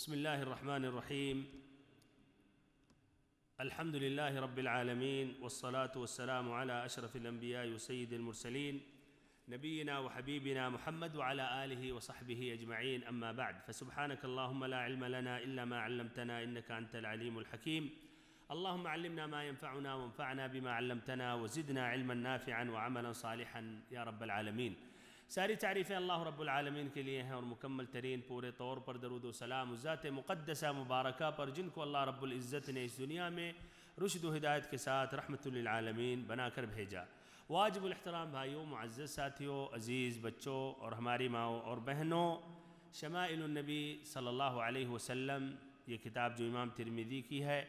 بسم الله الرحمن الرحيم. الحمد لله رب العالمين، والصلاة والسلام على أشرف الأنبياء وسيد المرسلين نبينا وحبيبنا محمد وعلى آله وصحبه أجمعين، أما بعد، فسبحانك اللهم لا علم لنا إلا ما علمتنا إنك أنت العليم الحكيم. اللهم علمنا ما ينفعنا وانفعنا بما علمتنا وزدنا علما نافعا وعملا صالحا يا رب العالمين. ساری تعریفیں اللہ رب العالمین کے لیے ہیں اور مکمل ترین پورے طور پر درود و سلام اس ذات مقدسہ مبارکہ پر جن کو اللہ رب العزت نے اس دنیا میں رشد و ہدایت کے ساتھ رحمت للعالمین بنا کر بھیجا۔ واجب الاحترام بھائیوں، معزز ساتھیوں، عزیز بچوں اور ہماری ماؤں اور بہنوں، شمائل النبی صلی اللہ علیہ وسلم یہ کتاب جو امام ترمذی کی ہے،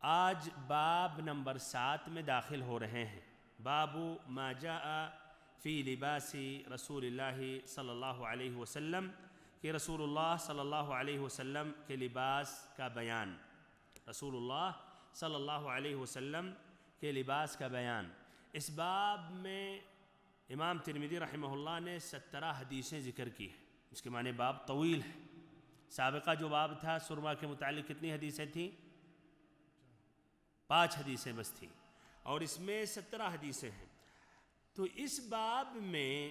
آج باب نمبر 7 میں داخل ہو رہے ہیں۔ باب ما جاء فی لباس رسول اللہ صلی اللہ علیہ وسلم، کہ رسول اللہ صلی اللہ علیہ وسلم کے لباس کا بیان، رسول اللہ صلی اللہ علیہ وسلم کے لباس کا بیان۔ اس باب میں امام ترمذی رحمہ اللہ نے 17 حدیثیں ذکر کی ہیں۔ اس کے معنی باب طویل ہے۔ سابقہ جو باب تھا سرما کے متعلق کتنی حدیثیں تھیں؟ 5 حدیثیں بس تھیں، اور اس میں 17 حدیثیں ہیں۔ تو اس باب میں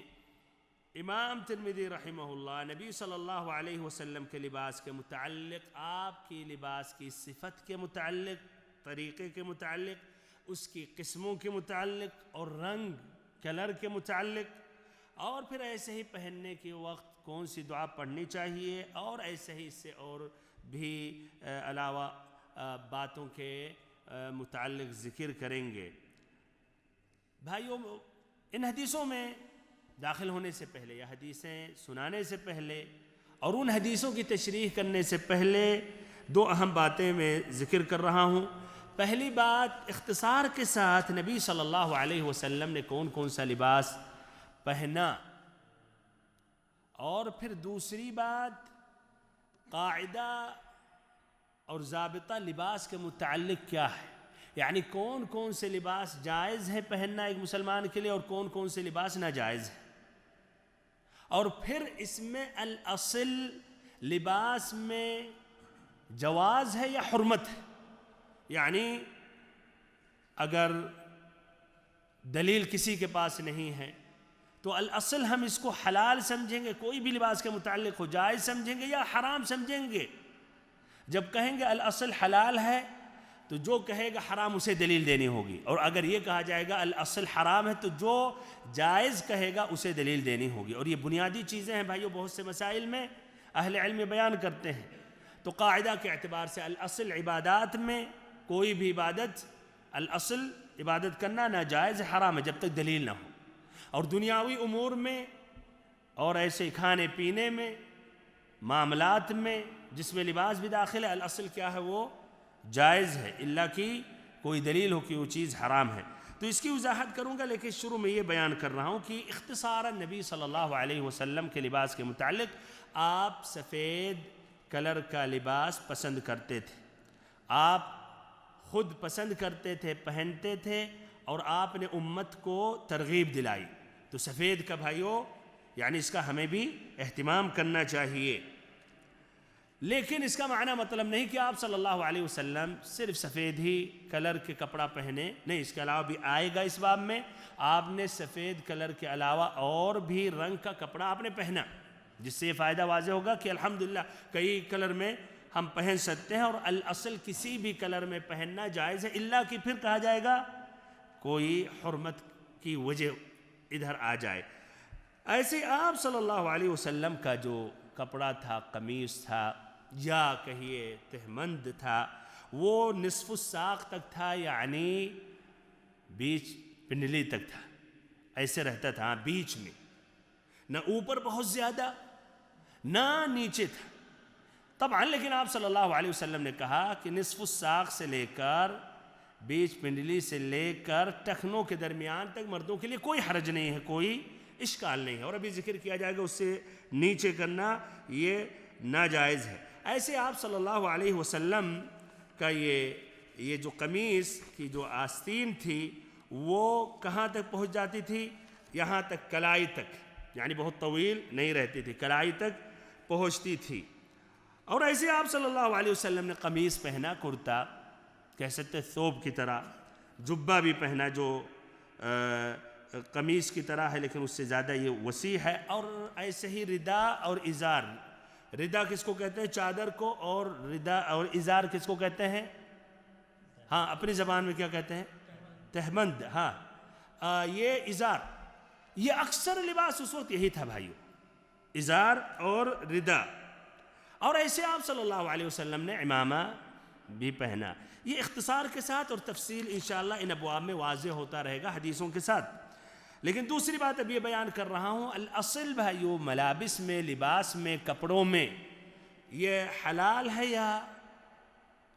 امام ترمذی رحمہ اللہ نبی صلی اللہ علیہ وسلم کے لباس کے متعلق، آپ کی لباس کی صفت کے متعلق، طریقے کے متعلق، اس کی قسموں کے متعلق اور رنگ کلر کے متعلق، اور پھر ایسے ہی پہننے کے وقت کون سی دعا پڑھنی چاہیے، اور ایسے ہی اس سے اور بھی علاوہ باتوں کے متعلق ذکر کریں گے۔ بھائیوں، ان حدیثوں میں داخل ہونے سے پہلے یا حدیثیں سنانے سے پہلے اور ان حدیثوں کی تشریح کرنے سے پہلے 2 اہم باتیں میں ذکر کر رہا ہوں۔ پہلی بات، اختصار کے ساتھ نبی صلی اللہ علیہ وسلم نے کون کون سا لباس پہنا، اور پھر دوسری بات، قاعدہ اور ضابطہ لباس کے متعلق کیا ہے، یعنی کون کون سے لباس جائز ہے پہننا ایک مسلمان کے لیے اور کون کون سے لباس ناجائز ہے، اور پھر اس میں الاصل لباس میں جواز ہے یا حرمت ہے، یعنی اگر دلیل کسی کے پاس نہیں ہے تو الاصل ہم اس کو حلال سمجھیں گے، کوئی بھی لباس کے متعلق ہو، جائز سمجھیں گے یا حرام سمجھیں گے۔ جب کہیں گے الاصل حلال ہے تو جو کہے گا حرام اسے دلیل دینی ہوگی، اور اگر یہ کہا جائے گا الاصل حرام ہے تو جو جائز کہے گا اسے دلیل دینی ہوگی۔ اور یہ بنیادی چیزیں ہیں بھائیو، بہت سے مسائل میں اہل علم بیان کرتے ہیں۔ تو قاعدہ کے اعتبار سے الاصل عبادات میں کوئی بھی عبادت، الاصل عبادت کرنا ناجائز حرام ہے جب تک دلیل نہ ہو، اور دنیاوی امور میں اور ایسے کھانے پینے میں، معاملات میں، جس میں لباس بھی داخل ہے، الاصل کیا ہے؟ وہ جائز ہے، الا کہ کوئی دلیل ہو کہ وہ چیز حرام ہے۔ تو اس کی وضاحت کروں گا، لیکن شروع میں یہ بیان کر رہا ہوں کہ اختصاراً نبی صلی اللہ علیہ وسلم کے لباس کے متعلق، آپ سفید کلر کا لباس پسند کرتے تھے، آپ خود پسند کرتے تھے، پہنتے تھے، اور آپ نے امت کو ترغیب دلائی۔ تو سفید کا بھائیو، یعنی اس کا ہمیں بھی اہتمام کرنا چاہیے، لیکن اس کا معنی مطلب نہیں کہ آپ صلی اللہ علیہ وسلم صرف سفید ہی کلر کے کپڑا پہنے، نہیں، اس کے علاوہ بھی آئے گا اس باب میں۔ آپ نے سفید کلر کے علاوہ اور بھی رنگ کا کپڑا آپ نے پہنا، جس سے یہ فائدہ واضح ہوگا کہ الحمدللہ کئی کلر میں ہم پہن سکتے ہیں، اور الاصل کسی بھی کلر میں پہننا جائز ہے، الا کہ پھر کہا جائے گا کوئی حرمت کی وجہ ادھر آ جائے۔ ایسے آپ صلی اللہ علیہ وسلم کا جو کپڑا تھا، قمیص تھا یا کہیے تہمند تھا، وہ نصف الساق تک تھا، یعنی بیچ پنڈلی تک تھا، ایسے رہتا تھا، بیچ میں، نہ اوپر بہت زیادہ نہ نیچے تھا طبعا۔ لیکن آپ صلی اللہ علیہ وسلم نے کہا کہ نصف الساق سے لے کر، بیچ پنڈلی سے لے کر ٹخنوں کے درمیان تک مردوں کے لیے کوئی حرج نہیں ہے، کوئی اشکال نہیں ہے، اور ابھی ذکر کیا جائے گا اس سے نیچے کرنا یہ ناجائز ہے۔ ایسے آپ صلی اللہ علیہ وسلم کا یہ جو قمیص کی جو آستین تھی وہ کہاں تک پہنچ جاتی تھی؟ یہاں تک، کلائی تک، یعنی بہت طویل نہیں رہتی تھی، کلائی تک پہنچتی تھی۔ اور ایسے آپ صلی اللہ علیہ وسلم نے قمیص پہنا، کرتا کہہ سکتے ثوب کی طرح، جبہ بھی پہنا جو قمیص کی طرح ہے لیکن اس سے زیادہ یہ وسیع ہے، اور ایسے ہی ردا اور ازار. ردا کس کو کہتے ہیں؟ چادر کو. اور ردا اور ازار کس کو کہتے ہیں؟ ہاں اپنی زبان میں کیا کہتے ہیں؟ تہمند. ہاں یہ ازار، یہ اکثر لباس اس وقت یہی تھا بھائیو، ازار اور ردا. اور ایسے آپ صلی اللہ علیہ وسلم نے عمامہ بھی پہنا. یہ اختصار کے ساتھ اور تفصیل انشاءاللہ ان ابواب میں واضح ہوتا رہے گا حدیثوں کے ساتھ. لیکن دوسری بات اب یہ بیان کر رہا ہوں، الاصل بھائیو ملابس میں، لباس میں، کپڑوں میں یہ حلال ہے یا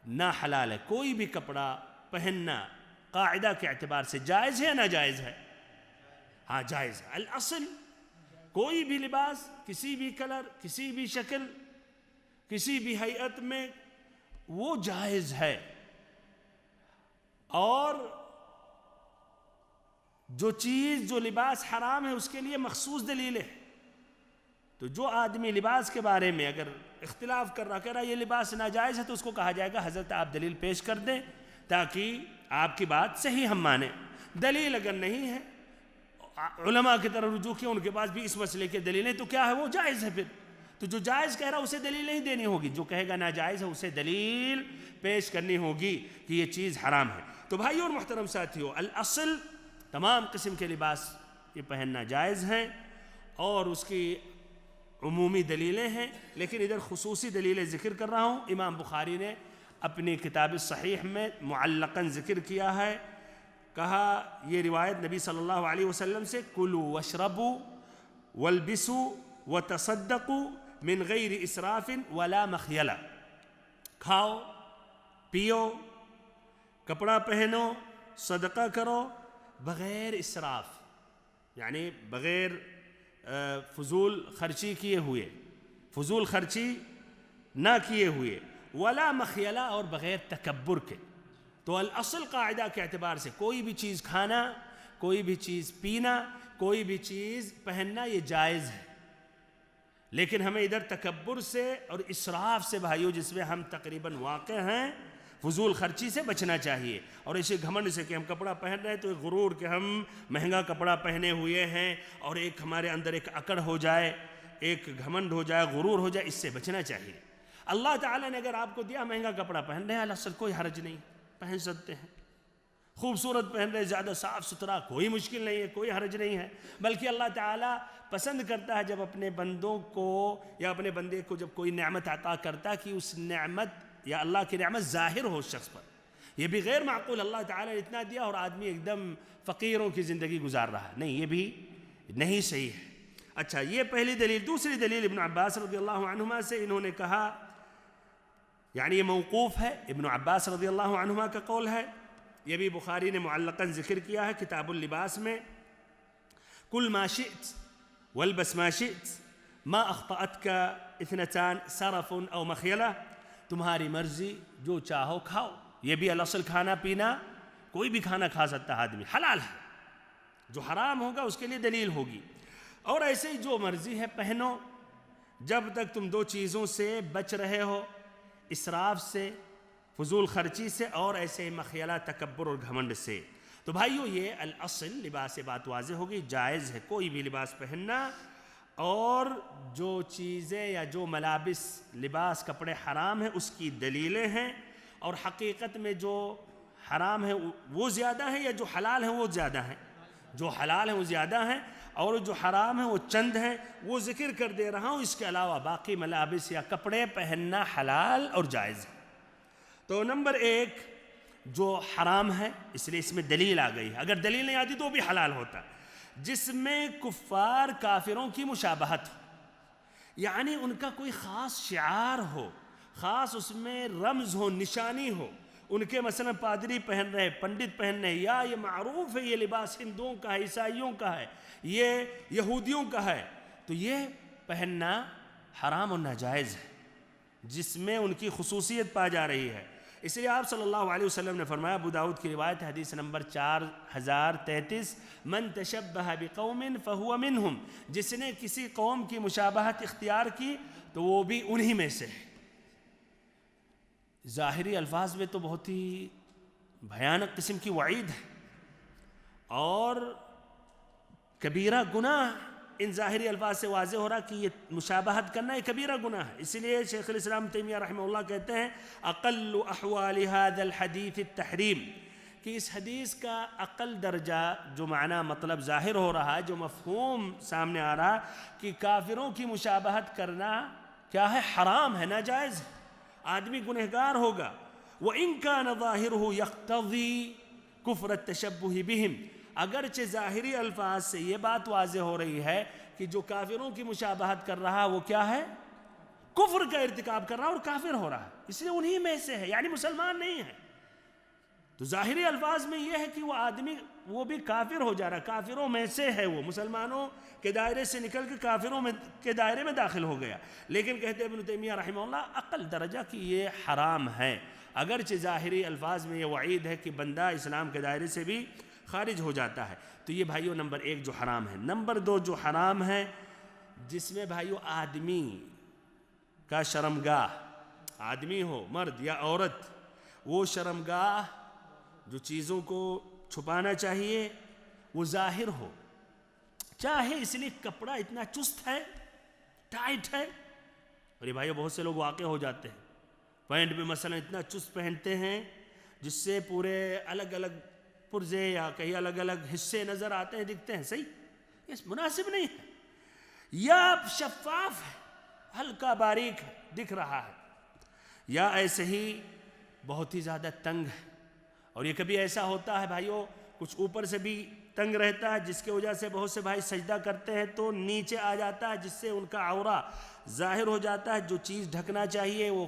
نا حلال ہے؟ کوئی بھی کپڑا پہننا قاعدہ کے اعتبار سے جائز ہے یا ناجائز ہے؟ ہاں جائز ہے. الاصل کوئی بھی لباس، کسی بھی کلر، کسی بھی شکل، کسی بھی ہیئت میں وہ جائز ہے. اور جو چیز، جو لباس حرام ہے اس کے لیے مخصوص دلیل ہے. تو جو آدمی لباس کے بارے میں اگر اختلاف کر رہا، کہہ رہا یہ لباس ناجائز ہے، تو اس کو کہا جائے گا حضرت آپ دلیل پیش کر دیں تاکہ آپ کی بات صحیح ہم مانیں. دلیل اگر نہیں ہے، علماء کی طرف رجوع کیا، ان کے پاس بھی اس مسئلے کے دلیلیں، تو کیا ہے؟ وہ جائز ہے. پھر تو جو جائز کہہ رہا اسے دلیل نہیں دینی ہوگی، جو کہے گا ناجائز ہے اسے دلیل پیش کرنی ہوگی کہ یہ چیز حرام ہے. تو بھائیو اور محترم ساتھیو، الاصل تمام قسم کے لباس یہ پہننا جائز ہیں اور اس کی عمومی دلیلیں ہیں. لیکن ادھر خصوصی دلیلیں ذکر کر رہا ہوں. امام بخاری نے اپنی کتاب الصحیح میں معلقاً ذکر کیا ہے، کہا یہ روایت نبی صلی اللہ علیہ وسلم سے، کلوا واشربوا والبسوا وتصدقوا من غیر اسراف ولا مخیلہ. کھاؤ، پیو، کپڑا پہنو، صدقہ کرو بغیر اسراف، یعنی بغیر فضول خرچی کیے ہوئے، فضول خرچی نہ کیے ہوئے، ولا مخیلہ اور بغیر تکبر کے. تو الاصل قاعدہ کے اعتبار سے کوئی بھی چیز کھانا، کوئی بھی چیز پینا، کوئی بھی چیز پہننا یہ جائز ہے. لیکن ہمیں ادھر تکبر سے اور اسراف سے بھائیو، جس میں ہم تقریباً واقع ہیں، فضول خرچی سے بچنا چاہیے. اور اسے گھمنڈ سے کہ ہم کپڑا پہن رہے ہیں تو ایک غرور کہ ہم مہنگا کپڑا پہنے ہوئے ہیں، اور ایک ہمارے اندر ایک اکڑ ہو جائے، ایک گھمنڈ ہو جائے، غرور ہو جائے، اس سے بچنا چاہیے. اللہ تعالیٰ نے اگر آپ کو دیا مہنگا کپڑا پہن رہے ہیں، الاصل کوئی حرج نہیں، پہن سکتے ہیں. خوبصورت پہن رہے، زیادہ صاف ستھرا، کوئی مشکل نہیں ہے، کوئی حرج نہیں ہے. بلکہ اللہ تعالیٰ پسند کرتا ہے جب اپنے بندوں کو یا اپنے بندے کو جب کوئی نعمت عطا کرتا کہ اس نعمت یا اللہ کی نعمت ظاہر ہو شخص پر. یہ بھی غیر معقول اللہ تعالیٰ نے اتنا دیا اور آدمی ایک دم فقیروں کی زندگی گزار رہا ہے. نہیں، یہ بھی نہیں صحیح ہے. اچھا، یہ پہلی دلیل. دوسری دلیل ابن عباس رضی اللہ عنہما سے انہوں نے کہا، یعنی یہ موقوف ہے، ابن عباس رضی اللہ عنہما کا قول ہے، یہ بھی بخاری نے معلقاً ذکر کیا ہے کتاب اللباس میں. کل ما شئت والبس ما شئت ما اخطأتك اثنتان سرف او مخیلہ. تمہاری مرضی، جو چاہو کھاؤ. یہ بھی الاصل کھانا پینا، کوئی بھی کھانا کھا سکتا ہے آدمی، حلال ہے. جو حرام ہوگا اس کے لیے دلیل ہوگی. اور ایسے ہی جو مرضی ہے پہنو، جب تک تم دو چیزوں سے بچ رہے ہو، اسراف سے، فضول خرچی سے، اور ایسے ہی مخیلہ، تکبر اور گھمنڈ سے. تو بھائیو یہ الاصل لباس سے بات واضح ہوگی، جائز ہے کوئی بھی لباس پہننا. اور جو چیزیں یا جو ملابس، لباس، کپڑے حرام ہیں اس کی دلیلیں ہیں. اور حقیقت میں جو حرام ہے وہ زیادہ ہیں یا جو حلال ہیں وہ زیادہ ہیں؟ جو حلال ہیں وہ زیادہ ہیں، اور جو حرام ہیں وہ چند ہیں، وہ ذکر کر دے رہا ہوں. اس کے علاوہ باقی ملابس یا کپڑے پہننا حلال اور جائز ہے. تو نمبر ایک جو حرام ہے، اس لیے اس میں دلیل آ گئی ہے. اگر دلیل نہیں آتی تو بھی حلال ہوتا. جس میں کفار کافروں کی مشابہت ہو، یعنی ان کا کوئی خاص شعار ہو، خاص اس میں رمز ہو، نشانی ہو. ان کے مثلا پادری پہن رہے، پنڈت پہن رہے، یا یہ معروف ہے یہ لباس ہندوؤں کا ہے، عیسائیوں کا ہے، یہ یہودیوں کا ہے، تو یہ پہننا حرام اور ناجائز ہے، جس میں ان کی خصوصیت پا جا رہی ہے. اس لیے آپ صلی اللہ علیہ وسلم نے فرمایا، ابو داؤد کی روایت حدیث نمبر 4033، من تشبہ بقوم فہو منہم. جس نے کسی قوم کی مشابہت اختیار کی تو وہ بھی انہی میں سے ہے. ظاہری الفاظ میں تو بہت ہی بھیانک قسم کی وعید ہے، اور کبیرہ گناہ ان ظاہری الفاظ سے واضح ہو رہا کہ یہ مشابہت کرنا یہ کبیرہ گناہ ہے۔ اسی لیے شیخ الاسلام تیمیہ رحمہ اللہ کہتے ہیں اقل احوال هذا الحدیث التحریم، کہ اس حدیث کا اقل درجہ جو معنی مطلب ظاہر ہو رہا ہے، جو مفہوم سامنے آ رہا کہ کافروں کی مشابہت کرنا کیا ہے، حرام ہے، ناجائز ہے، آدمی گنہگار ہوگا۔ وَإِن كَانَ ظَاهِرُهُ يَقْتَضِي كُفْرَ التَّشَبُّهِ بِهِمْ، اگرچہ ظاہری الفاظ سے یہ بات واضح ہو رہی ہے کہ جو کافروں کی مشابہت کر رہا وہ کیا ہے، کفر کا ارتکاب کر رہا اور کافر ہو رہا ہے، اس لیے انہی میں سے ہے، یعنی مسلمان نہیں ہے۔ تو ظاہری الفاظ میں یہ ہے کہ وہ آدمی وہ بھی کافر ہو جا رہا، کافروں میں سے ہے، وہ مسلمانوں کے دائرے سے نکل کے کافروں کے دائرے میں داخل ہو گیا۔ لیکن کہتے ابن تیمیہ رحمہ اللہ اقل درجہ کہ یہ حرام ہے، اگرچہ ظاہری الفاظ میں یہ وعید ہے کہ بندہ اسلام کے دائرے سے بھی خارج ہو جاتا ہے۔ تو یہ بھائیو نمبر ایک جو حرام ہے۔ نمبر دو جو حرام ہے، جس میں بھائیو آدمی کا شرمگاہ، آدمی ہو مرد یا عورت، وہ شرمگاہ جو چیزوں کو چھپانا چاہیے وہ ظاہر ہو، چاہے اس لیے کپڑا اتنا چست ہے، ٹائٹ ہے، اور یہ بھائیو بہت سے لوگ واقع ہو جاتے ہیں، پینٹ میں مثلا اتنا چست پہنتے ہیں جس سے پورے الگ الگ پرزے یا کہیں الگ الگ حصے نظر آتے ہیں، دکھتے ہیں، صحیح یہ مناسب نہیں ہے، یا شفاف ہے، ہلکا باریک ہے، دکھ رہا ہے، یا ایسے ہی بہت ہی زیادہ تنگ ہے، اور یہ کبھی ایسا ہوتا ہے بھائیو کچھ اوپر سے بھی تنگ رہتا ہے، جس کی وجہ سے بہت سے بھائی سجدہ کرتے ہیں تو نیچے آ جاتا ہے، جس سے ان کا عورہ ظاہر ہو جاتا ہے، جو چیز ڈھکنا چاہیے وہ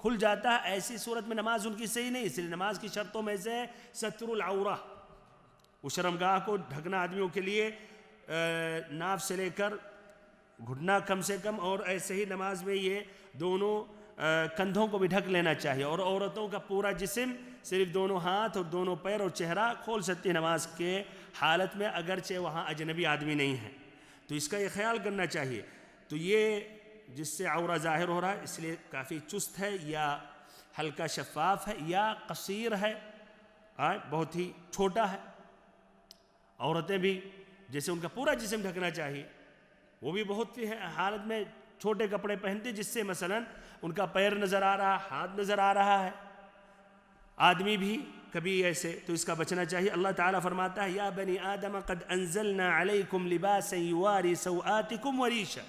کھل جاتا ہے۔ ایسی صورت میں نماز ان کی صحیح نہیں، اس لیے نماز کی شرطوں میں سے ستر العورہ، وہ شرمگاہ کو ڈھکنا آدمیوں کے لیے ناف سے لے کر گھٹنا کم سے کم، اور ایسے ہی نماز میں یہ دونوں کندھوں کو بھی ڈھک لینا چاہیے، اور عورتوں کا پورا جسم، صرف دونوں ہاتھ اور دونوں پیر اور چہرہ کھول سکتی ہے نماز کے حالت میں، اگرچہ وہاں اجنبی آدمی نہیں ہے، تو اس کا یہ خیال کرنا چاہیے۔ تو یہ جس سے عورہ ظاہر ہو رہا ہے اس لیے کافی چست ہے، یا ہلکا شفاف ہے، یا قصیر ہے، بہت ہی چھوٹا ہے۔ عورتیں بھی جیسے ان کا پورا جسم ڈھکنا چاہیے، وہ بھی بہت ہی حالت میں چھوٹے کپڑے پہنتے جس سے مثلا ان کا پیر نظر آ رہا، ہاتھ نظر آ رہا ہے، آدمی بھی کبھی ایسے، تو اس کا بچنا چاہیے۔ اللہ تعالیٰ فرماتا ہے یا بنی آدم قد انزلنا علیکم لباسا یواری سوآتکم وریشا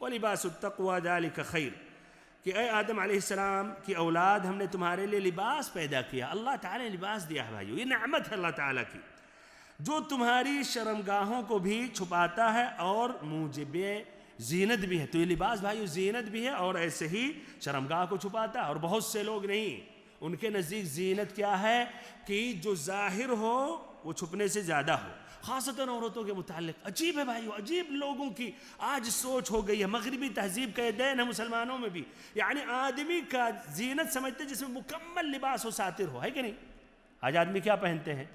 ولباس التقوی ذلک خیر، کہ اے آدم علیہ السلام کی اولاد، ہم نے تمہارے لیے لباس پیدا کیا۔ اللہ تعالیٰ نے لباس دیا ہے بھائیو، یہ نعمت ہے اللہ تعالیٰ کی، جو تمہاری شرمگاہوں کو بھی چھپاتا ہے اور موجب زینت بھی ہے۔ تو یہ لباس بھائیو زینت بھی ہے اور ایسے ہی شرمگاہ کو چھپاتا ہے، اور بہت سے لوگ نہیں، ان کے نزدیک زینت کیا ہے کہ جو ظاہر ہو وہ چھپنے سے زیادہ ہو، خاصتاً عورتوں کے متعلق۔ عجیب ہے بھائیو، عجیب لوگوں کی آج سوچ ہو گئی ہے، مغربی تہذیب کا یہ دین ہے مسلمانوں میں بھی، یعنی آدمی کا زینت سمجھتے جس میں مکمل لباس ہو، ساتر ہو، ہے کہ نہیں؟ آج آدمی کیا پہنتے ہیں؟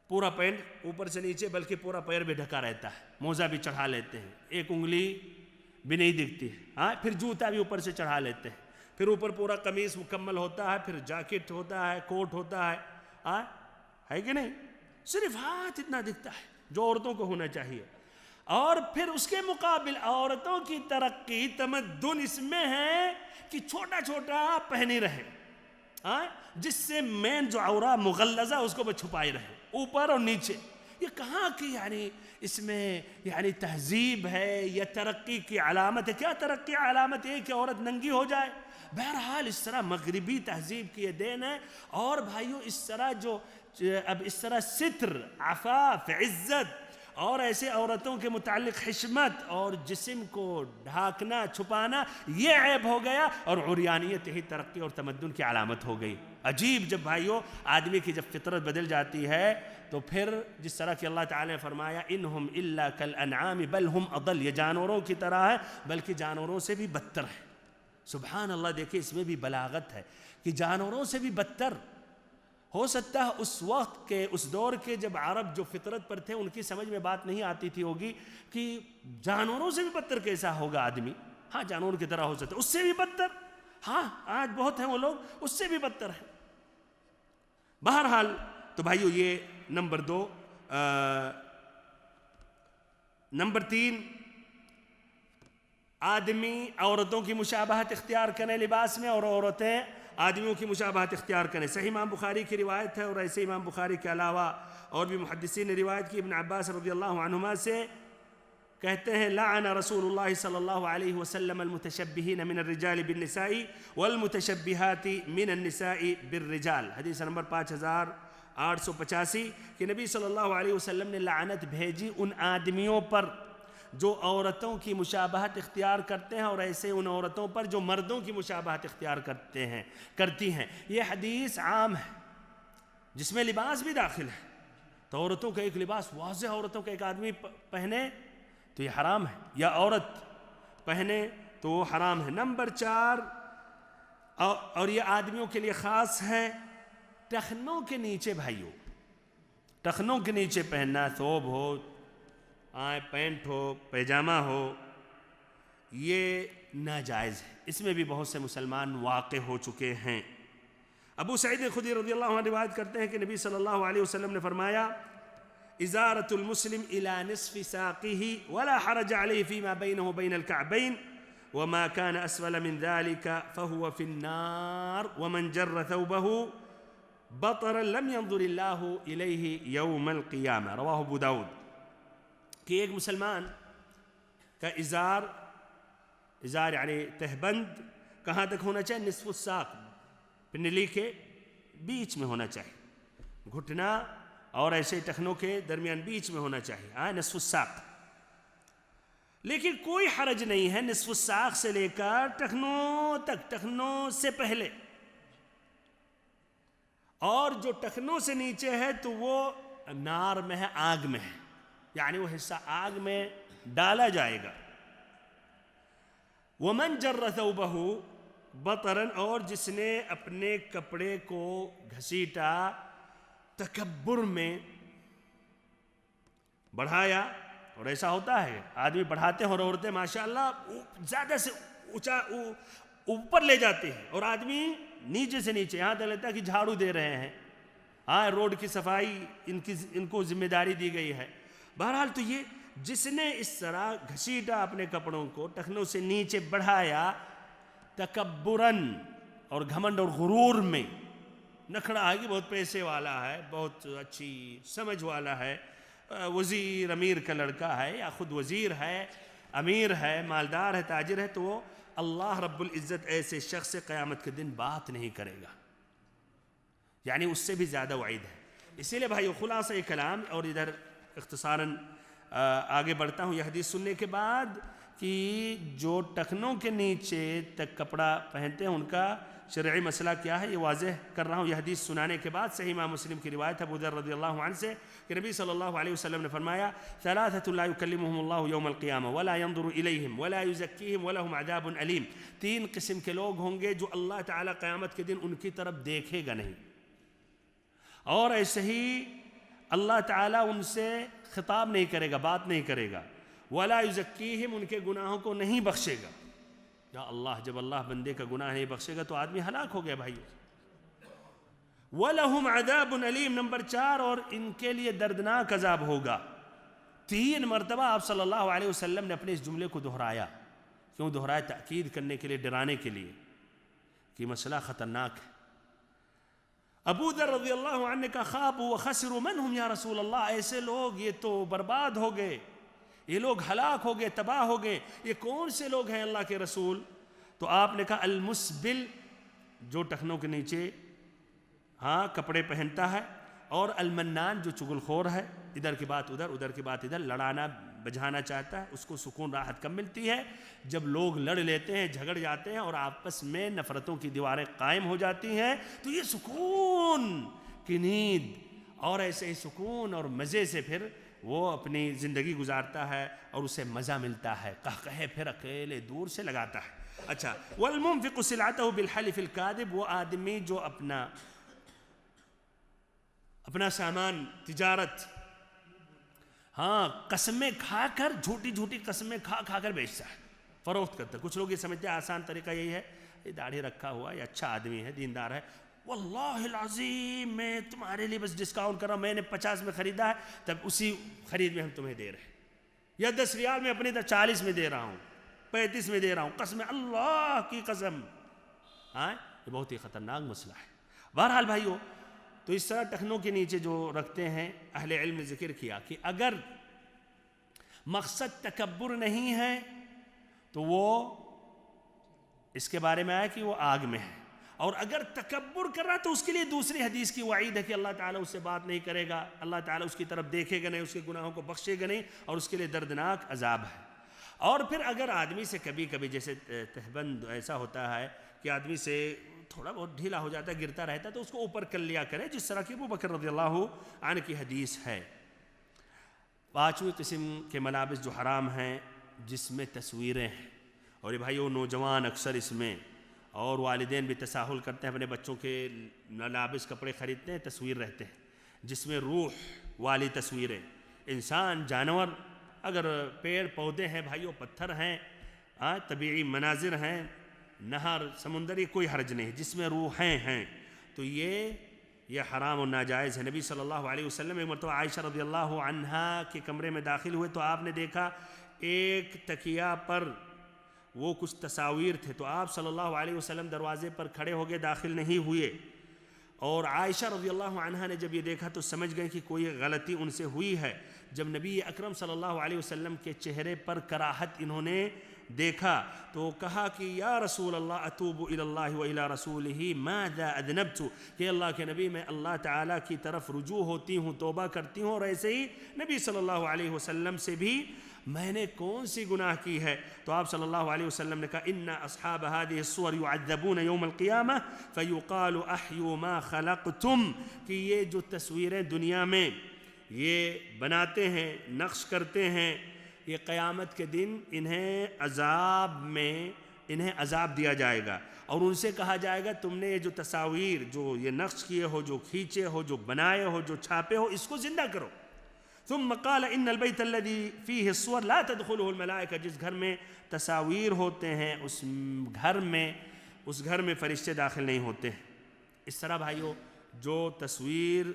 پورا پینٹ اوپر سے نیچے، بلکہ پورا پیر بھی ڈھکا رہتا ہے، موزہ بھی چڑھا لیتے ہیں، ایک انگلی بھی نہیں دکھتی ہے، پھر جوتا بھی اوپر سے چڑھا لیتے ہیں، پھر اوپر پورا قمیص مکمل ہوتا ہے، پھر جاکٹ ہوتا ہے، کوٹ ہوتا ہے کہ نہیں؟ صرف ہاتھ اتنا دکھتا ہے جو عورتوں کو ہونا چاہیے، اور پھر اس کے مقابل عورتوں کی ترقی تمدن اس میں ہے کہ چھوٹا چھوٹا پہنی رہے، جس سے مین جو عورہ مغلظہ اس کو چھپائی رہے، اوپر اور نیچے۔ یہ کہاں کی یعنی اس میں یعنی تہذیب ہے یا ترقی کی علامت ہے؟ کیا ترقی علامت ہے کہ عورت ننگی ہو جائے؟ بہرحال اس طرح مغربی تہذیب کی یہ دین ہے، اور بھائیو اس طرح جو اب اس طرح ستر، عفاف، عزت اور ایسے عورتوں کے متعلق حشمت اور جسم کو ڈھانکنا چھپانا یہ عیب ہو گیا، اور عریانیت ہی ترقی اور تمدن کی علامت ہو گئی۔ عجیب، جب بھائیو آدمی کی جب فطرت بدل جاتی ہے تو پھر جس طرح کہ اللہ تعالیٰ نے فرمایا انہم الا کالانعام بل ہم اضل، یہ جانوروں کی طرح ہے بلکہ جانوروں سے بھی بدتر ہے۔ سبحان اللہ، دیکھیں اس میں بھی بلاغت ہے کہ جانوروں سے بھی بدتر۔ ہو سکتا ہے اس وقت کے اس دور کے جب عرب جو فطرت پر تھے ان کی سمجھ میں بات نہیں آتی تھی ہوگی کہ جانوروں سے بھی بدتر کیسا ہوگا آدمی، ہاں جانور کی طرح ہو سکتا ہے، اس سے بھی بدتر، ہاں آج بہت ہیں وہ لوگ اس سے بھی بدتر ہیں. بہرحال تو بھائیو یہ نمبر 2. نمبر 3، آدمی عورتوں کی مشابہت اختیار کریں لباس میں، اور عورتیں آدمیوں کی مشابہت اختیار کریں. صحیح امام بخاری کی روایت ہے، اور ایسے امام بخاری کے علاوہ اور بھی محدثین نے روایت کی. ابن عباس رضی اللہ عنہما سے کہتے ہیں لعن رسول اللہ صلی اللہ علیہ وسلم المتشبہین من الرجال بالنساء والمتشبہات من النساء بالرجال. حدیث نمبر 5885 کہ نبی صلی اللہ علیہ وسلم نے لعنت بھیجی ان آدمیوں پر جو عورتوں کی مشابہت اختیار کرتے ہیں، اور ایسے ان عورتوں پر جو مردوں کی مشابہت اختیار کرتی ہیں. یہ حدیث عام ہے جس میں لباس بھی داخل ہے. تو عورتوں کا ایک لباس واضح عورتوں کا ایک آدمی پہنے تو یہ حرام ہے، یا عورت پہنے تو وہ حرام ہے. نمبر 4، اور یہ آدمیوں کے لیے خاص ہے، ٹخنوں کے نیچے بھائیو، ٹخنوں کے نیچے پہننا، ثوب ہو، پینٹ ہو، پیجامہ ہو، یہ ناجائز ہے. اس میں بھی بہت سے مسلمان واقع ہو چکے ہیں. ابو سعید خدری رضی اللہ عنہ روایت کرتے ہیں کہ نبی صلی اللہ علیہ وسلم نے فرمایا ازارۃ المسلم الى نصف ساقه ولا حرج عليه فيما بينه وبين الكعبين وما كان اسفل من ذلك فهو في النار ومن جر ثوبه بطرا لم ينظر الله اليه يوم القيامة. رواہ ابو داود. کہ ایک مسلمان کا ازار یعنی تہبند کہاں تک ہونا چاہیے؟ نصف الساق، پنڈلی کے بیچ میں ہونا چاہیے. گھٹنا اور ایسے ٹخنوں کے درمیان بیچ میں ہونا چاہیے، نصف الساق. لیکن کوئی حرج نہیں ہے نصف الساق سے لے کر ٹخنوں تک، ٹخنوں سے پہلے. اور جو ٹخنوں سے نیچے ہے تو وہ نار میں ہے، آگ میں ہے، یعنی وہ حصہ آگ میں ڈالا جائے گا. وَمَنْ جَرَّ ثَوْبَهُ بَطَرًا، اور جس نے اپنے کپڑے کو گھسیٹا تکبر میں، بڑھایا. اور ایسا ہوتا ہے آدمی بڑھاتے ہیں اور عورتیں ماشاءاللہ زیادہ سے اونچا اوپر لے جاتے ہیں، اور آدمی نیچے سے نیچے، یہاں تک لگتا ہے کہ جھاڑو دے رہے ہیں. روڈ کی صفائی ان کو ذمہ داری دی گئی ہے. بہرحال تو یہ جس نے اس طرح گھسیٹا اپنے کپڑوں کو، ٹخنوں سے نیچے بڑھایا تکبراً اور گھمنڈ اور غرور میں، نکھڑا ہے کہ بہت پیسے والا ہے، بہت اچھی سمجھ والا ہے، وزیر امیر کا لڑکا ہے، یا خود وزیر ہے، امیر ہے، مالدار ہے، تاجر ہے، تو وہ اللہ رب العزت ایسے شخص سے قیامت کے دن بات نہیں کرے گا، یعنی اس سے بھی زیادہ وعید ہے. اسی لیے بھائیو خلاصہ کلام، اور ادھر اختصاراً آگے بڑھتا ہوں یہ حدیث سننے کے بعد، کہ جو ٹخنوں کے نیچے تک کپڑا پہنتے ہیں ان کا شرعی مسئلہ کیا ہے یہ واضح کر رہا ہوں یہ حدیث سنانے کے بعد. صحیح امام مسلم کی روایت ہے ابو ذر رضی اللہ عنہ سے کہ نبی صلی اللہ علیہ وسلم نے فرمایا ثلاثة لا يكلمهم الله يوم القيامة ولا ينظر إليهم ولا يزكيهم ولهم عذاب أليم. 3 قسم کے لوگ ہوں گے جو اللہ تعالیٰ قیامت کے دن ان کی طرف دیکھے گا نہیں، اور ایسے ہی اللہ تعالیٰ ان سے خطاب نہیں کرے گا، بات نہیں کرے گا. ولا يزكيهم، ان کے گناہوں کو نہیں بخشے گا. یا اللہ، جب اللہ بندے کا گناہ نہیں بخشے گا تو آدمی ہلاک ہو گیا بھائیو. وَلَهُمْ عَذَابٌ أَلِيمٌ. نمبر 4، اور ان کے لیے دردناک عذاب ہوگا. 3 مرتبہ آپ صلی اللہ علیہ وسلم نے اپنے اس جملے کو دہرایا. کیوں دہرایا؟ تاکید کرنے کے لیے، ڈرانے کے لیے کہ مسئلہ خطرناک ہے. ابو ذر رضی اللہ عنہ نے کہا خابوا وخسروا من هم یا رسول اللہ، ایسے لوگ یہ تو برباد ہو گئے، یہ لوگ ہلاک ہو گئے، تباہ ہو گئے، یہ کون سے لوگ ہیں اللہ کے رسول؟ تو آپ نے کہا المسبل، جو ٹخنوں کے نیچے کپڑے پہنتا ہے، اور المنان، جو چغل خور ہے، ادھر کی بات ادھر، ادھر کی بات ادھر، لڑانا بجھانا چاہتا ہے. اس کو سکون راحت کب ملتی ہے؟ جب لوگ لڑ لیتے ہیں، جھگڑ جاتے ہیں اور آپس میں نفرتوں کی دیواریں قائم ہو جاتی ہیں، تو یہ سکون کی نیند اور ایسے ہی سکون اور مزے سے پھر وہ اپنی زندگی گزارتا ہے اور اسے مزہ ملتا ہے، قہقہے پھر اکیلے دور سے لگاتا ہے. اچھا، والمنفق سلعته بالحلف الكاذب، وہ آدمی جو اپنا سامان، تجارت، قسمیں کھا کر، جھوٹی قسمیں کھا کر بیچتا ہے، فروخت کرتا ہے. کچھ لوگ یہ سمجھتے ہیں آسان طریقہ یہی ہے، یہ داڑھی رکھا ہوا یہ اچھا آدمی ہے دیندار ہے، واللہ العظیم میں تمہارے لیے بس ڈسکاؤنٹ کر رہا ہوں، میں نے 50 میں خریدا ہے، تب اسی خرید میں ہم تمہیں دے رہے ہیں، یا 10 ریال میں اپنی طرف 40 میں دے رہا ہوں، 35 میں دے رہا ہوں، قسم اللہ کی قسم. یہ بہت ہی خطرناک مسئلہ ہے. بہرحال بھائیو، تو اس طرح ٹخنوں کے نیچے جو رکھتے ہیں اہل علم نے ذکر کیا کہ اگر مقصد تکبر نہیں ہے تو وہ اس کے بارے میں آیا کہ وہ آگ میں ہے، اور اگر تکبر کر رہا تو اس کے لیے دوسری حدیث کی وعید ہے کہ اللہ تعالیٰ اس سے بات نہیں کرے گا، اللہ تعالیٰ اس کی طرف دیکھے گا نہیں، اس کے گناہوں کو بخشے گا نہیں، اور اس کے لیے دردناک عذاب ہے. اور پھر اگر آدمی سے کبھی کبھی جیسے تہبند ایسا ہوتا ہے کہ آدمی سے تھوڑا بہت ڈھیلا ہو جاتا ہے، گرتا رہتا ہے، تو اس کو اوپر کر لیا کرے، جس طرح کہ ابو بکر رضی اللہ عنہ کی حدیث ہے. 5ویں قسم کے ملابس جو حرام ہیں جس میں تصویریں ہیں، اور یہ بھائیو نوجوان اکثر اس میں اور والدین بھی تساہل کرتے ہیں، اپنے بچوں کے ملابس کپڑے خریدتے ہیں، تصویر رہتے ہیں جس میں روح والی تصویریں، انسان، جانور، اگر پیڑ پودے ہیں بھائیو، پتھر ہیں، طبیعی مناظر ہیں، نہر، سمندری، کوئی حرج نہیں، جس میں روحیں ہیں تو یہ حرام و ناجائز ہے. نبی صلی اللہ علیہ وسلم ایک مرتبہ عائشہ رضی اللہ عنہا کے کمرے میں داخل ہوئے تو آپ نے دیکھا ایک تکیہ پر وہ کچھ تصاویر تھے، تو آپ صلی اللہ علیہ وسلم دروازے پر کھڑے ہو گئے، داخل نہیں ہوئے، اور عائشہ رضی اللہ عنہا نے جب یہ دیکھا تو سمجھ گئے کہ کوئی غلطی ان سے ہوئی ہے. جب نبی اکرم صلی اللہ علیہ وسلم کے چہرے پر کراہت انہوں نے دیکھا تو کہا کہ یا رسول اللہ اتوب الی اللہ و الی رسولہ ماذا اذنبت، کہ اللہ کے نبی میں اللہ تعالیٰ کی طرف رجوع ہوتی ہوں، توبہ کرتی ہوں، اور ایسے ہی نبی صلی اللہ علیہ وسلم سے بھی میں نے کون سی گناہ کی ہے. تو آپ صلی اللہ علیہ وسلم نے کہا ان اصحاب هذه الصور يعذبون يوم القیامہ فیقال احیوا ما خلقتم، کہ یہ جو تصویریں دنیا میں یہ بناتے ہیں، نقش کرتے ہیں، یہ قیامت کے دن انہیں عذاب دیا جائے گا، اور ان سے کہا جائے گا تم نے یہ جو تصاویر جو یہ نقش کیے ہو، جو کھینچے ہو، جو بنائے ہو، جو چھاپے ہو، اس کو زندہ کرو. ثم قال ان البيت الذي فيه الصور لا تدخله الملائكة، جس گھر میں تصاویر ہوتے ہیں اس گھر میں فرشتے داخل نہیں ہوتے ہیں. اس طرح بھائیو جو تصویر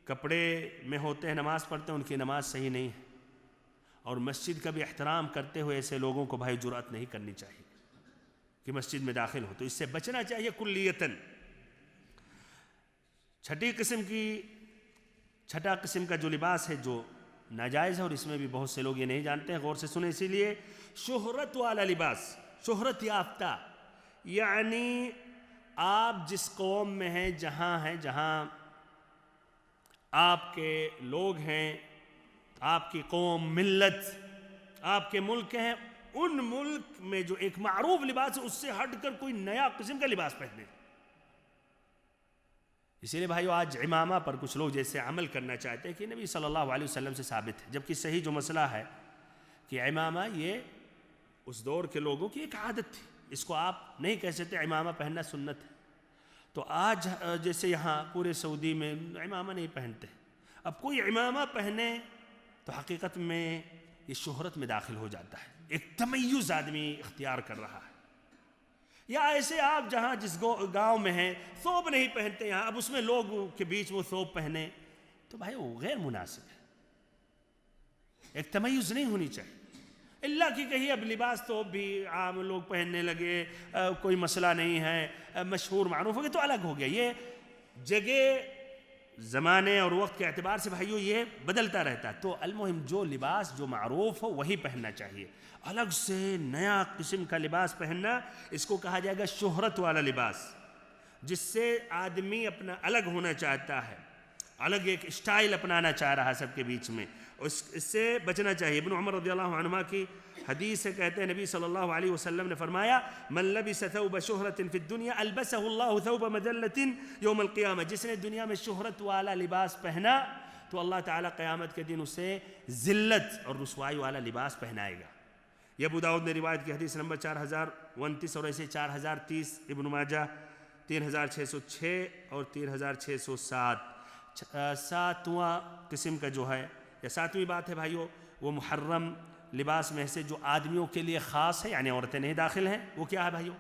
کپڑے میں ہوتے ہیں، نماز پڑھتے ہیں، ان کی نماز صحیح نہیں ہے، اور مسجد کا بھی احترام کرتے ہوئے ایسے لوگوں کو بھائی جرأت نہیں کرنی چاہیے کہ مسجد میں داخل ہو، تو اس سے بچنا چاہیے کلیتاً. چھٹا قسم کا جو لباس ہے جو ناجائز ہے، اور اس میں بھی بہت سے لوگ یہ نہیں جانتے ہیں، غور سے سنیں، اسی لیے شہرت والا لباس، شہرت یافتہ، یعنی آپ جس قوم میں ہیں، جہاں آپ کے لوگ ہیں، آپ کی قوم، ملت، آپ کے ملک ہیں، ان ملک میں جو ایک معروف لباس ہے اس سے ہٹ کر کوئی نیا قسم کا لباس پہنے. اسی لیے بھائیو آج عمامہ پر کچھ لوگ جیسے عمل کرنا چاہتے ہیں کہ نبی صلی اللہ علیہ وسلم سے ثابت ہے، جبکہ صحیح جو مسئلہ ہے کہ عمامہ یہ اس دور کے لوگوں کی ایک عادت تھی، اس کو آپ نہیں کہہ سکتے عمامہ پہننا سنت ہے. تو آج جیسے یہاں پورے سعودی میں عمامہ نہیں پہنتے، اب کوئی عمامہ پہنے تو حقیقت میں یہ شہرت میں داخل ہو جاتا ہے، ایک تمیز آدمی اختیار کر رہا ہے. یا ایسے آپ جہاں جس گاؤں میں ہیں ثوب نہیں پہنتے یہاں، اب اس میں لوگوں کے بیچ وہ ثوب پہنے تو بھائی وہ غیر مناسب ہے، ایک تمیز نہیں ہونی چاہیے. اللہ کی کہی اب لباس تو بھی عام لوگ پہننے لگے، کوئی مسئلہ نہیں ہے، مشہور معروف ہو گیا تو الگ ہو گیا. یہ جگہ، زمانے اور وقت کے اعتبار سے بھائیو یہ بدلتا رہتا ہے. تو المہم جو لباس جو معروف ہو وہی پہننا چاہیے. الگ سے نیا قسم کا لباس پہننا، اس کو کہا جائے گا شہرت والا لباس، جس سے آدمی اپنا الگ ہونا چاہتا ہے، الگ ایک اسٹائل اپنانا چاہ رہا ہے سب کے بیچ میں، اس سے بچنا چاہیے. ابن عمر رضی اللہ عنہما کی حدیث سے کہتے ہیں نبی صلی اللہ علیہ وسلم نے فرمایا من لبس ثوب شہرت فی الدنیا البسہ اللہ ثوب مذلت یوم القیامہ، جس نے دنیا میں شہرت والا لباس پہنا تو اللہ تعالیٰ قیامت کے دن اسے ذلت اور رسوائی والا لباس پہنائے گا. یہ ابو داؤد نے روایت کی حدیث نمبر 4029 اور ایسے 4030، ابن ماجہ 3606 اور 3607. 7واں قسم کا جو ہے یا 7ویں بات ہے بھائیو، وہ محرم لباس میں سے جو آدمیوں کے لیے خاص ہے، یعنی عورتیں نہیں داخل ہیں، وہ کیا ہے بھائیو؟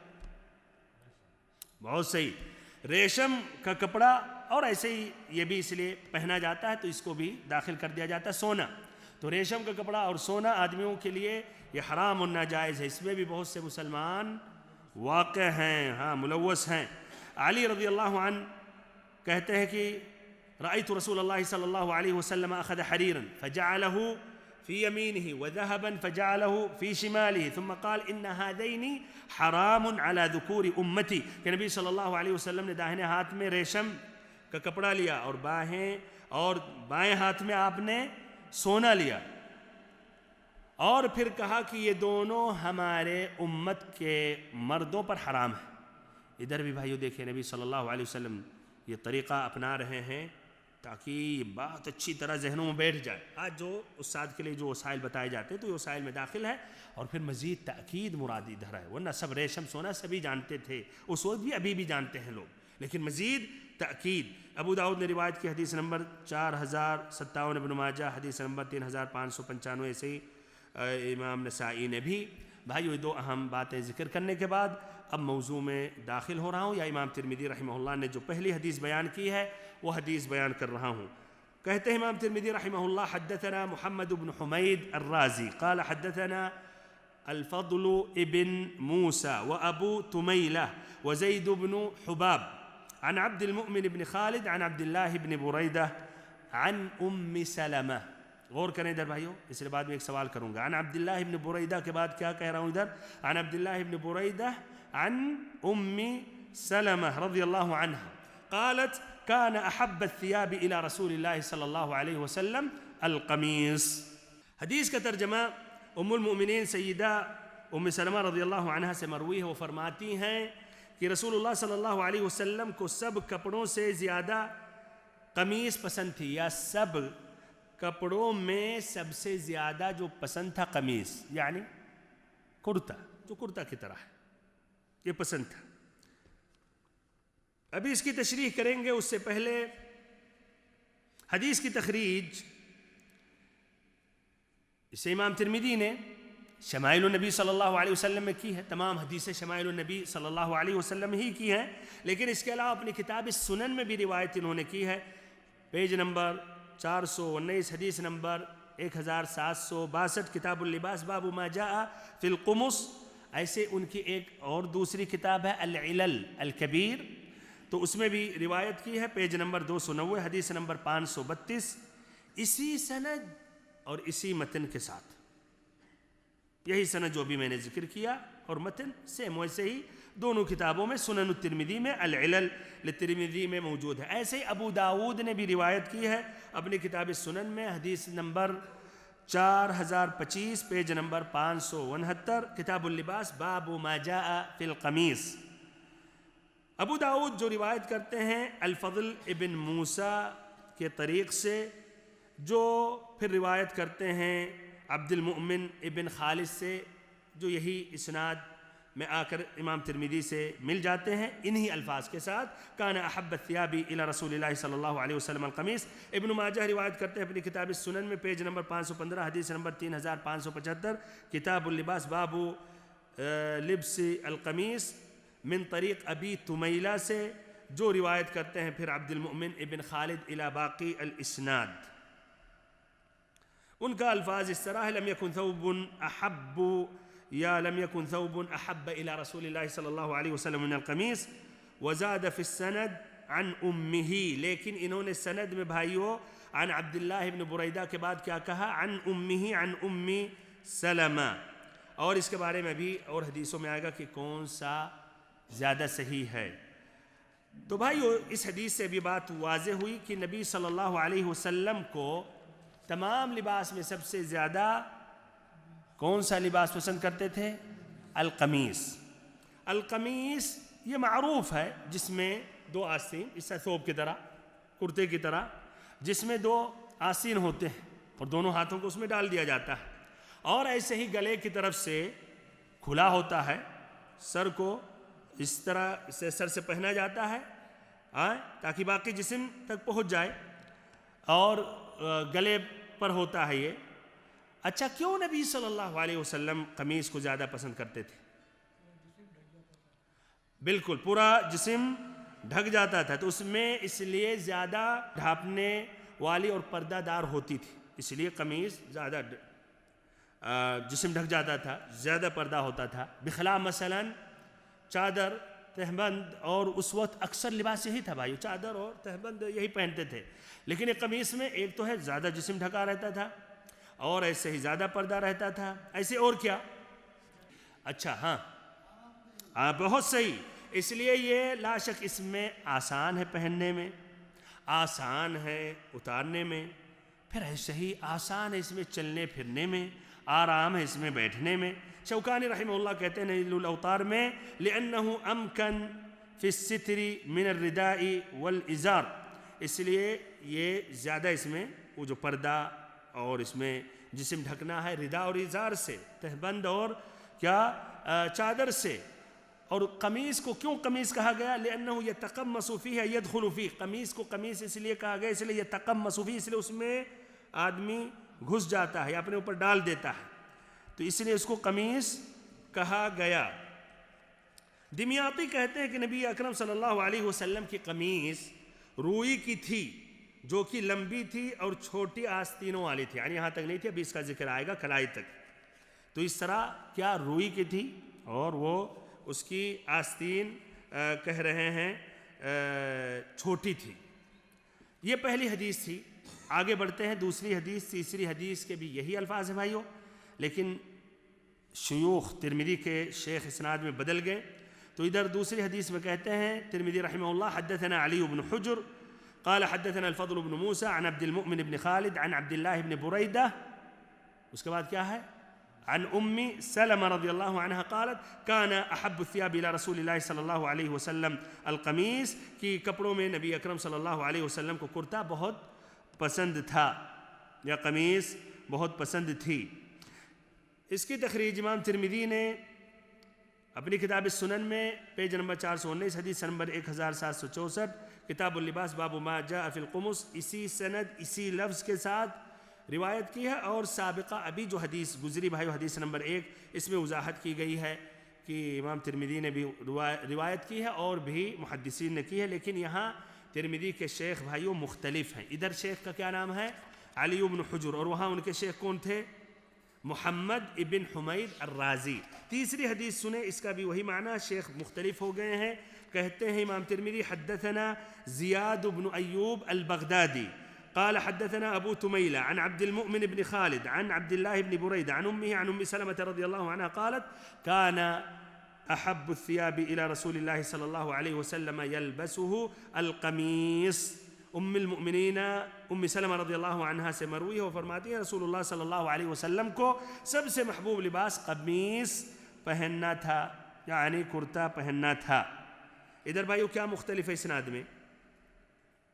بہت صحیح. ریشم کا کپڑا اور ایسے ہی یہ بھی اس لیے پہنا جاتا ہے تو اس کو بھی داخل کر دیا جاتا ہے. سونا تو ریشم کا کپڑا اور سونا آدمیوں کے لیے یہ حرام اور ناجائز ہے. اس میں بھی بہت سے مسلمان واقع ہیں, ہاں ملوث ہیں. علی رضی اللہ عنہ کہتے ہیں کہ رأيت رسول الله صلى الله عليه وسلم أخذ حريرا فجعله في يمينه وذهبا فجعله في شماله ثم قال إن هذين حرام على ذكور أمتي. کہ نبی صلی اللہ علیہ وسلم نے داہنے ہاتھ میں ریشم کا کپڑا لیا اور بائیں ہاتھ میں آپ نے سونا لیا, اور پھر کہا کہ یہ دونوں ہمارے امت کے مردوں پر حرام ہیں. ادھر بھی بھائیو دیکھیں نبی صلی اللہ علیہ وسلم یہ طریقہ اپنا رہے ہیں تاکہ یہ بات اچھی طرح ذہنوں میں بیٹھ جائے. آج جو استاد کے لیے جو وسائل بتائے جاتے ہیں تو یہ وسائل میں داخل ہے, اور پھر مزید تاکید مراد ادھر ہے. ورنہ سب ریشم سونا سبھی جانتے تھے اس وقت بھی, ابھی بھی جانتے ہیں لوگ, لیکن مزید تاکید. ابو داؤد نے روایت کی حدیث نمبر 4057, ابن ماجہ حدیث نمبر 3595, ایسے ہی امام نسائی نے بھی. بھائیو یہ دو اہم باتیں ذکر کرنے کے بعد اب موضوع میں داخل ہو رہا ہوں, یا امام ترمذی رحمہ اللہ نے جو پہلی حدیث بیان کی ہے وہ حدیث بیان کر رہا ہوں. کہتے ہیں امام ترمذی رحمہ اللہ حدثنا محمد بن حمید الرازی قال حدثنا الفضل ابن موسى وابو تمیلہ وزید بن حباب عن عبد المؤمن بن خالد عن عبد الله بن بريدة عن ام سلمہ. غور کریں ادھر بھائیو, اس کے بعد میں ایک سوال کروں گا. عن عبد الله بن بريدة کے بعد کیا کہہ رہا ہوں ادھر؟ عن عبد الله بن بريدة عن ام سلمہ رضی اللہ عنہ قالت كان احب الثياب الى رسول الله صلی اللہ علیہ وسلم القمیص. حدیث کا ترجمہ ام المؤمنین سیدہ ام سلمہ رضی اللہ عنہ سے مروی ہے. وہ فرماتی ہیں کہ رسول اللہ صلی اللہ علیہ وسلم کو سب کپڑوں سے زیادہ قمیص پسند تھی, یا سب کپڑوں میں سب سے زیادہ جو پسند تھا قمیص, یعنی کرتا, جو کرتا کی طرح ہے, یہ پسند تھا. ابھی اس کی تشریح کریں گے, اس سے پہلے حدیث کی تخریج اسے امام ترمذی نے شمائل النبی صلی اللہ علیہ وسلم میں کی ہے. تمام حدیثیں شمائل النبی صلی اللہ علیہ وسلم ہی کی ہیں, لیکن اس کے علاوہ اپنی کتاب السنن میں بھی روایت انہوں نے کی ہے. پیج نمبر 419, حدیث نمبر 1762, کتاب اللباس باب ما جاء فی القمص. ایسے ان کی ایک اور دوسری کتاب ہے العلل الکبیر, تو اس میں بھی روایت کی ہے. پیج نمبر 290, حدیث نمبر 532, اسی سند اور اسی متن کے ساتھ. یہی سند جو بھی میں نے ذکر کیا اور متن سیم ویسے ہی دونوں کتابوں میں. سنن الترمذی میں العلل للترمذی میں موجود ہے. ایسے ہی ابو داود نے بھی روایت کی ہے اپنی کتاب السنن میں, حدیث نمبر 4025, پیج نمبر 569, کتاب اللباس باب ما جاء فی القمیص. ابو داود جو روایت کرتے ہیں الفضل ابن موسیٰ کے طریق سے, جو پھر روایت کرتے ہیں عبد المؤمن ابن خالد سے, جو یہی اسناد میں آ کر امام ترمذی سے مل جاتے ہیں انہی الفاظ کے ساتھ. کان احب الثیاب الی رسول اللہ صلی اللہ علیہ وسلم القمیص. ابن ماجہ روایت کرتے ہیں اپنی کتاب السنن میں, پیج نمبر 515, حدیث نمبر 3575, کتاب اللباس باب لبس القمیص, من طریق ابی تمیلہ سے, جو روایت کرتے ہیں پھر عبد المؤمن ابن خالد الی باقی الاسناد. ان کا الفاظ اس طرح ہے, لم يكن ثوب احب یا لم يكن ثوب احب الى رسول اللہ صلی اللہ علیہ وسلم من القمیص, وزاد فی السند عن امہ. لیکن انہوں نے سند میں بھائیو عن عبداللہ ابن بریدہ کے بعد کیا کہا؟ عن امہ, عن ام سلمہ. اور اس کے بارے میں بھی اور حدیثوں میں آئے گا کہ کون سا زیادہ صحیح ہے. تو بھائیو اس حدیث سے بھی بات واضح ہوئی کہ نبی صلی اللہ علیہ وسلم کو تمام لباس میں سب سے زیادہ کون سا لباس پسند کرتے تھے؟ القمیص. القمیص یہ معروف ہے جس میں دو آستین, اس سے ثوب کی طرح, کرتے کی طرح, جس میں دو آستین ہوتے ہیں اور دونوں ہاتھوں کو اس میں ڈال دیا جاتا ہے, اور ایسے ہی گلے کی طرف سے کھلا ہوتا ہے, سر کو اس طرح سے سر سے پہنا جاتا ہے تاکہ باقی جسم تک پہنچ جائے, اور گلے پر ہوتا ہے یہ. اچھا کیوں نبی صلی اللہ علیہ وسلم قمیص کو زیادہ پسند کرتے تھے؟ بالکل پورا جسم ڈھک جاتا تھا، تو اس میں اس لیے زیادہ ڈھانپنے والی اور پردہ دار ہوتی تھی، اس لیے قمیص زیادہ جسم ڈھک جاتا تھا، زیادہ پردہ ہوتا تھا، بخلاف مثلا چادر، تہبند، اور اس وقت اکثر لباس یہی تھا بھائی، چادر اور تہبند یہی پہنتے تھے، لیکن ایک قمیص میں ایک تو ہے زیادہ جسم ڈھکا رہتا تھا اور ایسے ہی زیادہ پردہ رہتا تھا، ایسے اور کیا؟ اچھا ہاں بہت صحیح، اس لیے یہ لا شک اس میں آسان ہے پہننے میں، آسان ہے اتارنے میں، پھر ایسے ہی آسان ہے اس میں چلنے پھرنے میں، آرام ہے اس میں بیٹھنے میں۔ شوکانی رحمہ اللہ کہتے ہیں نیل الاوطار میں لأنه امکن فی الستر من الرداء والازار، اس لیے یہ زیادہ اس میں وہ جو پردہ اور اس میں جسم ڈھکنا ہے ردا اور ازار سے، تہبند اور کیا چادر سے۔ اور قمیص کو کیوں قمیص کہا گیا؟ لأنه يتقمص فيها يدخل فيه، قمیص کو قمیص اس لیے کہا گیا اس لیے يتقمص فيه، اس لیے اس میں آدمی گھس جاتا ہے یا اپنے اوپر ڈال دیتا ہے، تو اس لیے اس کو قمیص کہا گیا۔ دمیاطی کہتے ہیں کہ نبی اکرم صلی اللہ علیہ وسلم کی قمیص روئی کی تھی، جو کہ لمبی تھی اور چھوٹی آستینوں والی تھی، یعنی یہاں تک نہیں تھی، ابھی اس کا ذکر آئے گا کلائی تک، تو اس طرح کیا روئی کی تھی اور وہ اس کی آستین کہہ رہے ہیں چھوٹی تھی۔ یہ پہلی حدیث تھی۔ آگے بڑھتے ہیں، دوسری حدیث، تیسری حدیث کے بھی یہی الفاظ ہیں بھائیوں، لیکن شیوخ ترمذی کے شیخ اسناد میں بدل گئے، تو ادھر دوسری حدیث میں کہتے ہیں ترمذی رحمہ اللہ حدثنا علی بن حجر قال حدثنا الفضل بن موسى عن عبد المؤمن بن خالد عن عبد الله بن بريدة، اس کے بعد کیا ہے؟ عن ام سلمہ رضی اللہ عنہ قالت كان احب الثياب الى رسول اللہ صلی اللہ علیہ وسلم القمیص، کی کپڑوں میں نبی اکرم صلی اللہ علیہ وسلم کو کرتا بہت پسند تھا یا قمیص بہت پسند تھی۔ اس کی تخریج امام ترمذی نے اپنی کتاب السنن میں پیج نمبر 419 حدیث نمبر 1764 کتاب اللباس باب ما جاء فی القمص، اسی سند اسی لفظ کے ساتھ روایت کی ہے، اور سابقہ ابھی جو حدیث گزری بھائی حدیث نمبر 1، اس میں وضاحت کی گئی ہے کہ امام ترمذی نے بھی روایت کی ہے اور بھی محدثین نے کی ہے، لیکن یہاں ترمذی کے شیخ بھائیوں مختلف ہیں۔ ادھر شیخ کا کیا نام ہے؟ علی بن حجر، اور وہاں ان کے شیخ کون تھے؟ محمد ابن حمید الرازی۔ تیسری حدیث سنیں، اس کا بھی وہی معنی، شیخ مختلف ہو گئے ہیں۔ کہتے ہیں امام ترمذی حدثنا زیاد بن ایوب البغدادی قال حدثنا ابو تمیلہ عن عبد المؤمن بن خالد عن عبد الله بن بريدة عن امه عن ام سلمة رضی اللہ عنها قالت كان احب الثياب الى رسول الله صلی اللہ علیہ وسلم يلبسه القمیص۔ ام المؤمنین ام سلمہ رضی اللہ عنہ سے مروی ہے، وہ فرماتی ہیں رسول اللہ صلی اللہ علیہ وسلم کو سب سے محبوب لباس قمیص پہننا تھا، یعنی کرتا پہننا تھا۔ ادھر بھائیو کیا مختلف ہے اسناد میں؟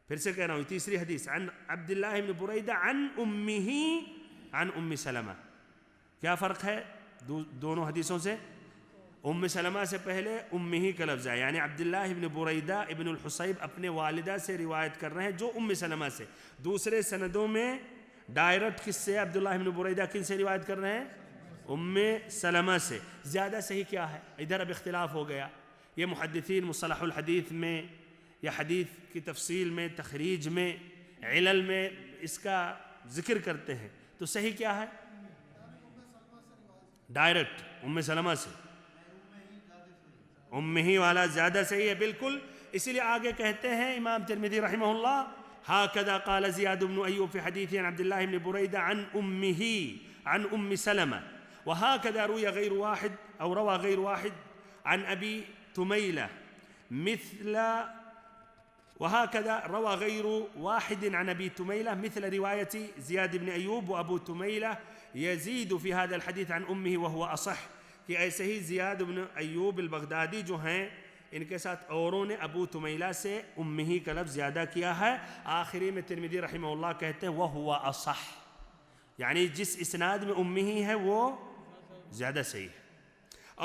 پھر سے کہہ رہا ہوں، تیسری حدیث عن عبداللہ بن بریدہ عن امہ عن ام سلمہ، کیا فرق ہے دونوں حدیثوں سے؟ ام سلمہ سے پہلے امہ کا لفظ ہے، یعنی عبداللہ ابن بریدہ ابن الحصیب اپنے والدہ سے روایت کر رہے ہیں جو ام سلمہ سے۔ دوسرے سندوں میں ڈائریکٹ کس سے؟ عبداللہ ابن بریدہ کن سے روایت کر رہے ہیں؟ ام سلمہ سے۔ زیادہ صحیح کیا ہے؟ ادھر اب اختلاف ہو گیا، یہ محدثین مصطلح الحدیث میں یا حدیث کی تفصیل میں، تخریج میں، علل میں اس کا ذکر کرتے ہیں، تو صحیح کیا ہے؟ ڈائریکٹ ام سلمہ سے، امہی والا زیادہ صحیح ہے بالکل۔ اسی لیے آگے کہتے ہیں امام ترمذی رحمہ اللہ ہاکذا قال زیاد بن ایوب فی حدیث عن عبد اللہ بن بریدہ عن امہ عن ام سلمہ، وهكذا روى غير واحد عن ابی تمیلہ وهكذا روى غير واحد عن ابي تميلة مثل رواية زياد بن ايوب وابو تميلة يزيد في هذا الحديث عن امه وهو اصح، کہ ایسے ہی زیاد بن ایوب البغدادی جو ہیں ان کے ساتھ اوروں نے ابو تمیلہ سے امہ کا لفظ زیادہ کیا ہے۔ آخری میں ترمذی رحمہ اللہ کہتے ہیں وهو اصح، یعنی جس اسناد میں امہ ہے وہ زیادہ صحیح ہے۔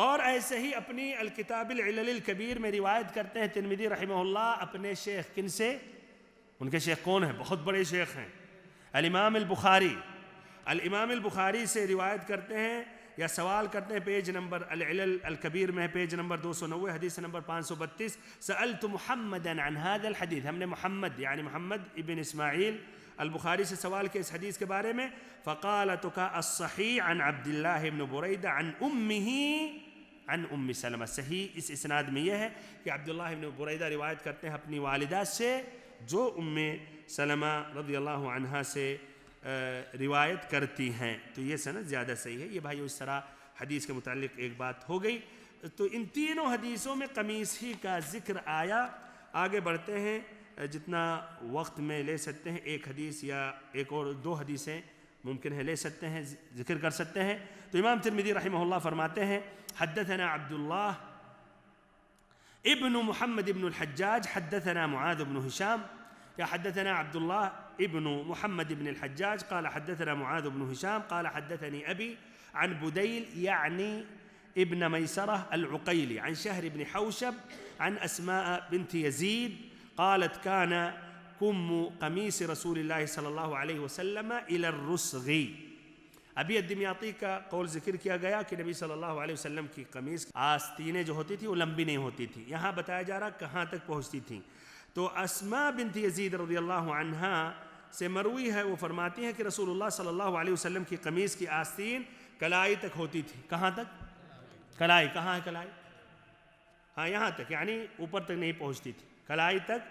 اور ایسے ہی اپنی الکتاب العلل الکبیر میں روایت کرتے ہیں ترمذی رحمہ اللہ اپنے شیخ کن سے؟ ان کے شیخ کون ہیں؟ بہت بڑے شیخ ہیں، الامام البخاری۔ الامام البخاری سے روایت کرتے ہیں یا سوال کرتے ہیں پیج نمبر العلل الکبیر میں پیج نمبر 290 حدیث نمبر 532 سألت محمدا عن هذا الحديث، ہم نے محمد یعنی محمد ابن اسماعیل البخاری سے سوال کیا اس حدیث کے بارے میں، فقال تکا الصحیح عن عبد اللہ بن بریدہ عن امہ عن ام سلمہ، صحیح اس اسناد میں یہ ہے کہ عبداللہ بن بریدہ روایت کرتے ہیں اپنی والدہ سے جو ام سلمہ رضی اللہ عنہا سے روایت کرتی ہیں، تو یہ سند زیادہ صحیح ہے۔ یہ بھائی اس طرح حدیث کے متعلق ایک بات ہو گئی۔ تو ان تینوں حدیثوں میں قمیص ہی کا ذکر آیا۔ آگے بڑھتے ہیں، جتنا وقت میں لے سکتے ہیں، ایک حدیث یا ایک اور دو حدیثیں ممکن ہے لے سکتے ہیں، ذکر کر سکتے ہیں۔ تو امام ترمذی رحمہ اللہ فرماتے ہیں حدثنا عبداللہ ابن محمد ابن الحجاج حدثنا معاذ بن هشام، یا حدثنا عبداللہ ابن محمد ابن الحجاج قال حدثنا معاذ بن هشام قال حدثني أبي عن بديل يعني ابن ميسرة العقيلي عن شهر بن حوشب عن أسماء بنت يزيد قالت كان كم قميص رسول الله صلى الله عليه وسلم إلى الرسغ۔ ابھی الدمياطي کا قول ذکر کیا گیا کہ نبی صلی اللہ علیہ وسلم کی قمیص آستینیں جو ہوتی تھی وہ لمبی نہیں ہوتی تھی، یہاں بتایا جا رہا کہاں تک پہنچتی تھیں۔ تو اسماء بنت یزید رضی اللہ عنہا سے مروی ہے، وہ فرماتی ہیں کہ رسول اللہ صلی اللہ علیہ وسلم کی قمیص کی آستین کلائی تک ہوتی تھی۔ کہاں تک؟ کلائی، کہاں ہے کلائی؟ ہاں یہاں تک، یعنی اوپر تک نہیں پہنچتی تھی، کلائی تک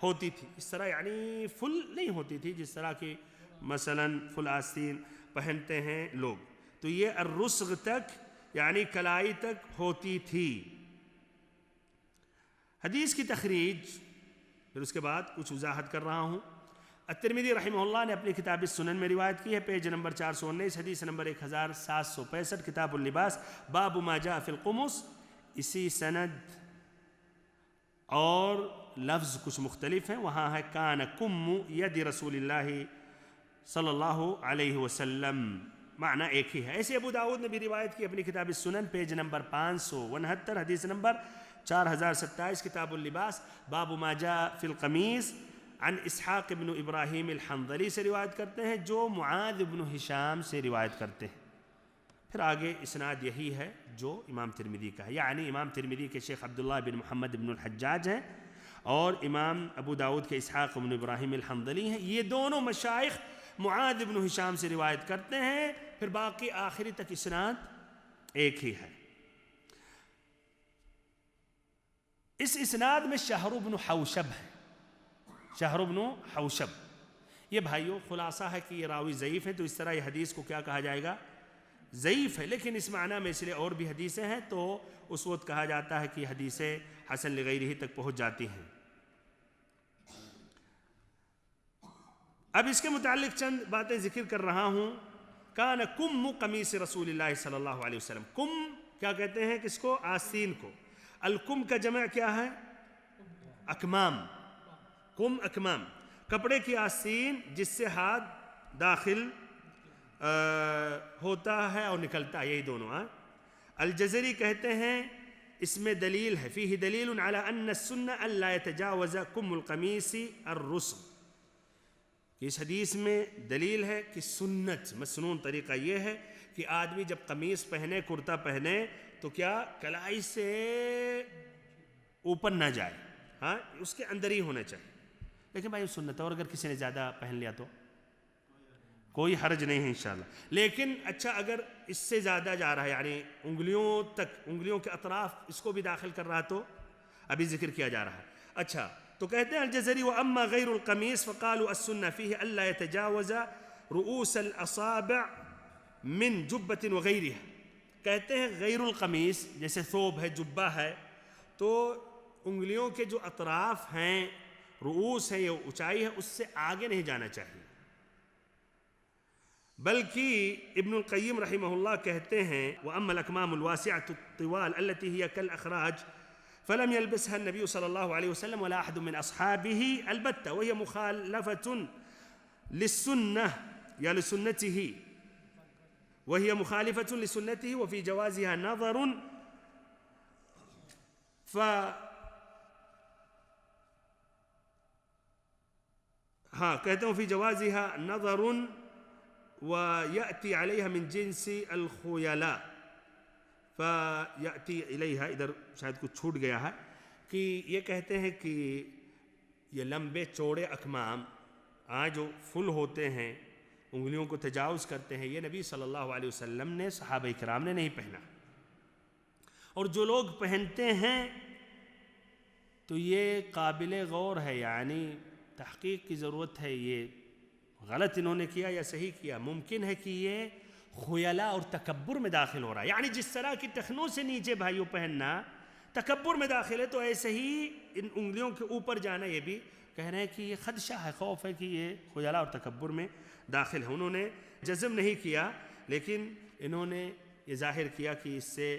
ہوتی تھی۔ اس طرح یعنی فل نہیں ہوتی تھی جس طرح کی مثلاً فل آستین پہنتے ہیں لوگ، تو یہ الرسغ تک یعنی کلائی تک ہوتی تھی۔ حدیث کی تخریج پھر اس کے بعد کچھ وضاحت کر رہا ہوں۔ الترمذی رحمہ اللہ نے اپنی کتاب السنن میں روایت کی ہے، پیج نمبر 419 حدیث نمبر 1765 کتاب اللباس باب ما جاء فی القمص۔ اسی سند اور لفظ کچھ مختلف ہیں، وہاں ہے کان کم ید رسول اللہ صلی اللہ علیہ وسلم، معنی ایک ہی ہے۔ ایسے ابو داؤد نے بھی روایت کی اپنی کتاب السنن پیج نمبر 569 حدیث نمبر 4027 کتاب اللباس باب ما جاء فی القمیص عن اسحاق بن ابراہیم الحنظلی سے روایت کرتے ہیں جو معاذ بن ہشام سے روایت کرتے ہیں۔ پھر آگے اسناد یہی ہے جو امام ترمذی کا ہے، یعنی امام ترمذی کے شیخ عبداللہ بن محمد بن الحجاج ہیں اور امام ابو داؤد کے اسحاق بن ابراہیم الحنظلی ہیں، یہ دونوں مشائخ معاذ بن ہشام سے روایت کرتے ہیں، پھر باقی آخری تک اسناد ایک ہی ہے۔ اس اسناد میں شہر بن حوشب ہے، شہر بن حوشب۔ یہ بھائیوں خلاصہ ہے کہ یہ راوی ضعیف ہے، تو اس طرح یہ حدیث کو کیا کہا جائے گا؟ ضعیف ہے، لیکن اس معنی میں اس لیے اور بھی حدیثیں ہیں تو اس وقت کہا جاتا ہے کہ یہ حدیثیں حسن لغیرہ تک پہنچ جاتی ہیں۔ اب اس کے متعلق چند باتیں ذکر کر رہا ہوں۔ کان کم قمیص رسول اللہ صلی اللہ علیہ وسلم، کم کیا کہتے ہیں کس کو؟ آستین کو۔ الکم کا جمع کیا ہے؟ اکمام، کم اکمام، کپڑے کی آستین جس سے ہاتھ داخل ہوتا ہے اور نکلتا ہے، یہی دونوں ہیں۔ الجزری کہتے ہیں اس میں دلیل ہے، فیہ دلیل علی ان السنہ الا یتجاوز کم القمیص الرسغ، اس حدیث میں دلیل ہے کہ سنت مسنون طریقہ یہ ہے کہ آدمی جب قمیص پہنے، کرتا پہنے تو کیا کلائی سے اوپر نہ جائے، ہاں اس کے اندر ہی ہونا چاہیے۔ لیکن بھائی سنت، اور اگر کسی نے زیادہ پہن لیا تو کوئی حرج نہیں ہے انشاءاللہ۔ لیکن اچھا اگر اس سے زیادہ جا رہا ہے، یعنی انگلیوں تک، انگلیوں کے اطراف اس کو بھی داخل کر رہا تو ابھی ذکر کیا جا رہا ہے۔ اچھا تو کہتے ہیں الجزری واما غیر القمیص فقالوا السنہ فیہ الا یتجاوز رؤوس الاصابع من جبۃ وغیرها، کہتے ہیں غیر القمیص جیسے ثوب ہے، جبہ ہے، تو انگلیوں کے جو اطراف ہیں، رؤوس ہے یا اونچائی ہے، اس سے آگے نہیں جانا چاہیے۔ بلکہ ابن القیم رحمہ اللہ کہتے ہیں واما الاکمام الواسعۃ الطوال التي هي كالاخراج فلم يلبسها النبي صلى الله عليه وسلم ولا أحد من أصحابه البتة، وهي مخالفة للسنة يا لسنته، وهي مخالفة لسنته وفي جوازها نظر، کہتے ہیں في جوازها نظر ويأتي عليها من جنس الخيلاء، فَيَأْتِي إِلَيْهَا، ادھر شاید کچھ چھوٹ گیا ہے، کہ یہ کہتے ہیں کہ یہ لمبے چوڑے اکمام جو فل ہوتے ہیں، انگلیوں کو تجاوز کرتے ہیں، یہ نبی صلی اللہ علیہ وسلم نے، صحابہ کرام نے نہیں پہنا، اور جو لوگ پہنتے ہیں تو یہ قابل غور ہے، یعنی تحقیق کی ضرورت ہے، یہ غلط انہوں نے کیا یا صحیح کیا. ممکن ہے کہ یہ خیلا اور تکبر میں داخل ہو رہا ہے، یعنی جس طرح کی ٹخنوں سے نیچے بھائیوں پہننا تکبر میں داخل ہے، تو ایسے ہی ان انگلیوں کے اوپر جانا یہ بھی کہہ رہے ہیں کہ یہ خدشہ ہے، خوف ہے کہ یہ خیلا اور تکبر میں داخل ہے. انہوں نے جزم نہیں کیا، لیکن انہوں نے یہ ظاہر کیا کہ اس سے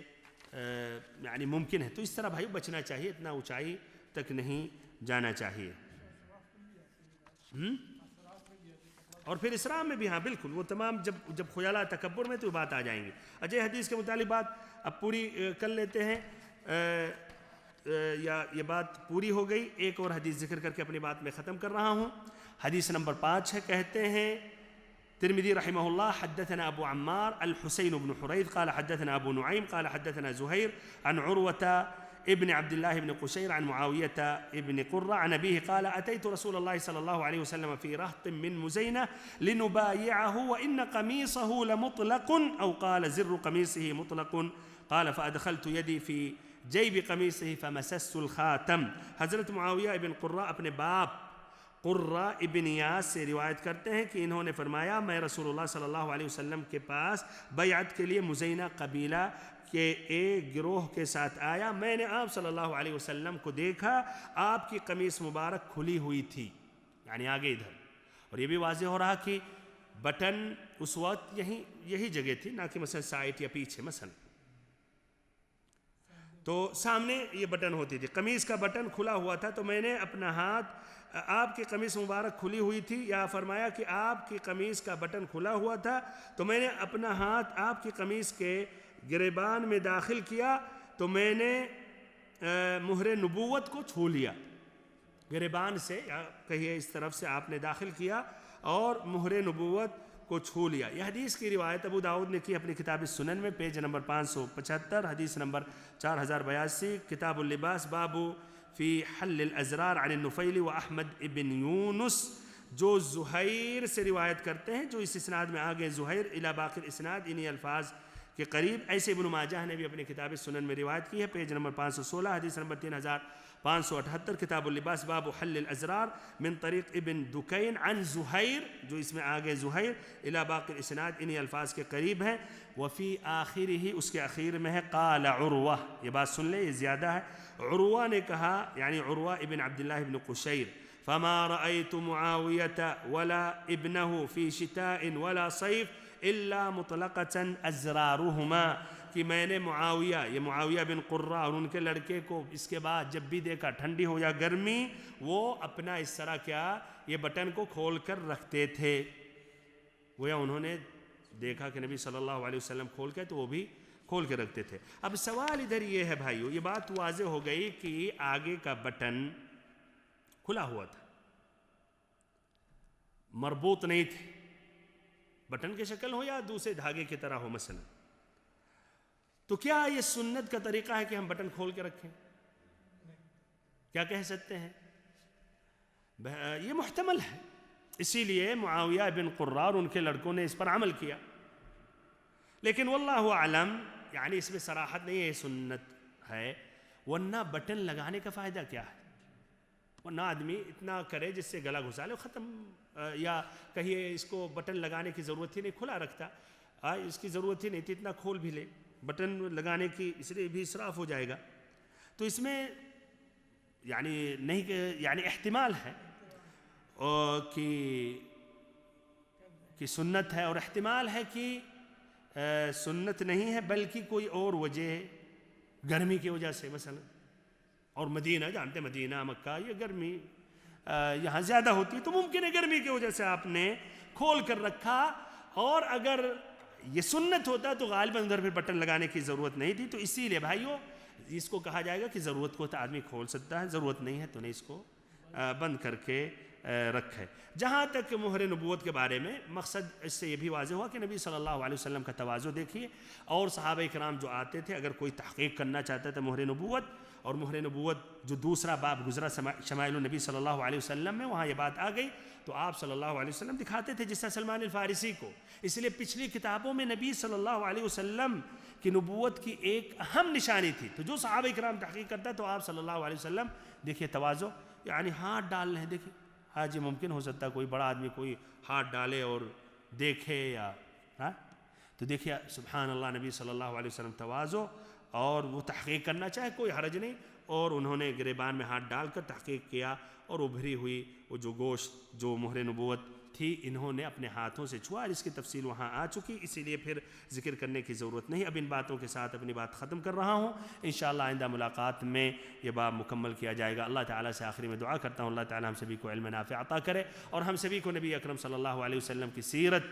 یعنی ممکن ہے. تو اس طرح بھائی بچنا چاہیے، اتنا اونچائی تک نہیں جانا چاہیے. اور پھر اسراف میں بھی، ہاں بالکل، وہ تمام جب خیالہ تکبر میں تو بات آ جائیں گی. اجے حدیث کے متعلق بات اب پوری کر لیتے ہیں، یا یہ بات پوری ہو گئی. ایک اور حدیث ذکر کر کے اپنی بات میں ختم کر رہا ہوں. حدیث نمبر 5 ہے، کہتے ہیں ترمذی رحمہ اللہ: حدثنا ابو عمار الحسین بن حريث قال حدثنا ابو نعیم قال حدثنا زہیر عن عروة ابن عبد الله بن قشير عن معاوية ابن قرة عن أبيه قال: أتيت رسول الله صلى الله عليه وسلم في رهط من مزينة لنبايعه وإن قميصه لمطلق، أو قال زر قميصه مطلق. قال: فأدخلت يدي في جيب قميصه فمسست الخاتم. حضرت معاویہ ابن قرہ اپنے باپ قرہ ابن یاس سے روایت کرتے ہیں کہ انہوں نے فرمایا، میں رسول اللہ صلی اللہ علیہ وسلم کے پاس بیعت کے لیے مزینہ قبیلہ کے ایک گروہ کے ساتھ آیا. میں نے آپ صلی اللہ علیہ وسلم کو دیکھا، آپ کی قمیص مبارک کھلی ہوئی تھی، یعنی آگے ادھر. اور یہ بھی واضح ہو رہا کہ بٹن اس وقت یہی جگہ تھی، نہ کہ مثلا سائٹ یا پیچھے، مثلا تو سامنے یہ بٹن ہوتی تھی. قمیص کا بٹن کھلا ہوا تھا، تو میں نے اپنا ہاتھ، آپ کی قمیص مبارک کھلی ہوئی تھی، یا فرمایا کہ آپ کی قمیص کا بٹن کھلا ہوا تھا، تو میں نے اپنا ہاتھ آپ کی قمیص کے گریبان میں داخل کیا، تو میں نے مہر نبوت کو چھو لیا. گریبان سے یا کہیے اس طرف سے آپ نے داخل کیا اور مہر نبوت کو چھو لیا. یہ حدیث کی روایت ابو داؤد نے کی اپنی کتاب السنن میں، پیج نمبر 575، حدیث نمبر 4082. کتاب اللباس، باب فی حل الازرار عن النفیل و احمد ابن یونس، جو زہیر سے روایت کرتے ہیں، جو اس اسناد میں آگے زہیر الی باقی الاسناد انہی الفاظ کے قریب. ایسے ابن ماجہ نے بھی اپنی کتاب السنن میں روایت کی ہے، پیج نمبر 516، حدیث نمبر 3578. کتاب اللباس، باب حل الازرار من طریق ابن دکین عن زہیر، جو اس میں آگے زہیر الی باقی الاسناد انہی الفاظ کے قریب ہیں. وفی آخرہ، اس کے اخیر میں ہے، قال عروہ. یہ بات سن لیں، یہ زیادہ ہے. عروہ نے کہا، یعنی عروہ ابن عبداللہ ابن قشیر: فما رأيت معاوية ولا ابنه في شتاء ولا صيف الا مطلقة ازرارهما، کہ میں نے معاویہ، یہ معاویہ بن قرہ اور ان کے لڑکے کو اس کے بعد جب بھی دیکھا، ٹھنڈی ہو یا گرمی، وہ اپنا اس طرح کیا، یہ بٹن کو کھول کر رکھتے تھے. گویا انہوں نے دیکھا کہ نبی صلی اللہ علیہ وسلم کھول کے، تو وہ بھی کھول کے رکھتے تھے. اب سوال ادھر یہ ہے بھائیو، یہ بات واضح ہو گئی کہ آگے کا بٹن کھلا ہوا تھا، مربوط نہیں تھے، بٹن کی شکل ہو یا دوسرے دھاگے کی طرح ہو مثلا. تو کیا یہ سنت کا طریقہ ہے کہ ہم بٹن کھول کے رکھیں؟ کیا کہہ سکتے ہیں؟ یہ محتمل ہے، اسی لیے معاویہ بن قرہ اور ان کے لڑکوں نے اس پر عمل کیا. لیکن واللہ اعلم، یعنی اس میں صراحت نہیں ہے، یہ سنت ہے. ورنہ بٹن لگانے کا فائدہ کیا ہے؟ ورنہ آدمی اتنا کرے جس سے گلا گھسا لے ختم، یا کہیے اس کو بٹن لگانے کی ضرورت ہی نہیں، کھلا رکھتا، اس کی ضرورت ہی نہیں تھی، اتنا کھول بھی لے، بٹن لگانے کی اس لیے بھی اسراف ہو جائے گا. تو اس میں یعنی نہیں کہ یعنی احتمال ہے کہ سنت ہے، اور احتمال ہے کہ سنت نہیں ہے بلکہ کوئی اور وجہ ہے، گرمی کی وجہ سے مثلا. اور مدینہ، جانتے مدینہ مکہ، یہ گرمی یہاں زیادہ ہوتی، تو ممکن ہے گرمی کی وجہ سے آپ نے کھول کر رکھا. اور اگر یہ سنت ہوتا تو غالباً ادھر پھر بٹن لگانے کی ضرورت نہیں تھی. تو اسی لیے بھائیو اس کو کہا جائے گا کہ ضرورت کو تو آدمی کھول سکتا ہے، ضرورت نہیں ہے تو نہیں اس کو بند کر کے رکھے۔ جہاں تک کہ مہر نبوت کے بارے میں مقصد اس سے یہ بھی واضح ہوا کہ نبی صلی اللہ علیہ وسلم کا تواضع دیکھیے، اور صحابہ کرام جو آتے تھے اگر کوئی تحقیق کرنا چاہتا تھا مہر نبوت، اور مہر نبوت جو دوسرا باب گزرا شمائل النبی صلی اللہ علیہ وسلم میں، وہاں یہ بات آ گئی تو آپ صلی اللہ علیہ وسلم دکھاتے تھے، جس طرح سلمان الفارسی کو۔ اس لیے پچھلی کتابوں میں نبی صلی اللہ علیہ وسلم کی نبوت کی ایک اہم نشانی تھی، تو جو صحابہ کرام تحقیق کرتا تو آپ صلی اللہ علیہ وسلم دیکھیے تواضع، یعنی ہاتھ ڈال رہے ہیں، دیکھیے ہاں جی ممکن ہو سکتا ہے کوئی بڑا آدمی کوئی ہاتھ ڈالے اور دیکھے یا تو دیکھیے سبحان اللہ، نبی صلی اللہ علیہ وسلم تواضع، اور وہ تحقیق کرنا چاہے کوئی حرج نہیں، اور انہوں نے گریبان میں ہاتھ ڈال کر تحقیق کیا، اور ابھری ہوئی وہ جو گوشت جو مہر نبوت تھی انہوں نے اپنے ہاتھوں سے چھوا، اور اس کی تفصیل وہاں آ چکی، اسی لیے پھر ذکر کرنے کی ضرورت نہیں۔ اب ان باتوں کے ساتھ اپنی بات ختم کر رہا ہوں، انشاءاللہ آئندہ ملاقات میں یہ باب مکمل کیا جائے گا۔ اللہ تعالیٰ سے آخری میں دعا کرتا ہوں اللہ تعالیٰ ہم سبھی کو علم نافع عطا کرے، اور ہم سبھی کو نبی اکرم صلی اللہ علیہ وسلم کی سیرت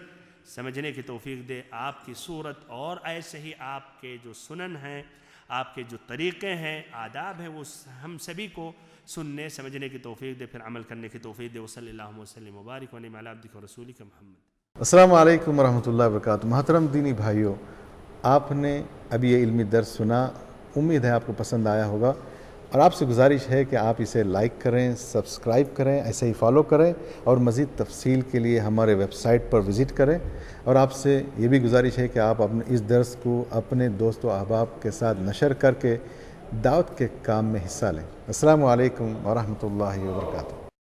سمجھنے کی توفیق دے، آپ کی صورت اور ایسے ہی آپ کے جو سنن ہیں، آپ کے جو طریقے ہیں، آداب ہیں، وہ ہم سبھی کو سننے سمجھنے کی توفیق دے، پھر عمل کرنے کی توفیق دے۔ وصلی اللہ وسلم وبارک ونعم علی عبدک ورسولک محمد۔ السلام علیکم ورحمۃ اللہ وبرکاتہ۔ محترم دینی بھائیوں، آپ نے ابھی یہ علمی درس سنا، امید ہے آپ کو پسند آیا ہوگا، اور آپ سے گزارش ہے کہ آپ اسے لائک کریں، سبسکرائب کریں، ایسے ہی فالو کریں، اور مزید تفصیل کے لیے ہمارے ویب سائٹ پر وزٹ کریں، اور آپ سے یہ بھی گزارش ہے کہ آپ اپنے اس درس کو اپنے دوست و احباب کے ساتھ نشر کر کے دعوت کے کام میں حصہ لیں۔ السلام علیکم ورحمۃ اللہ وبرکاتہ۔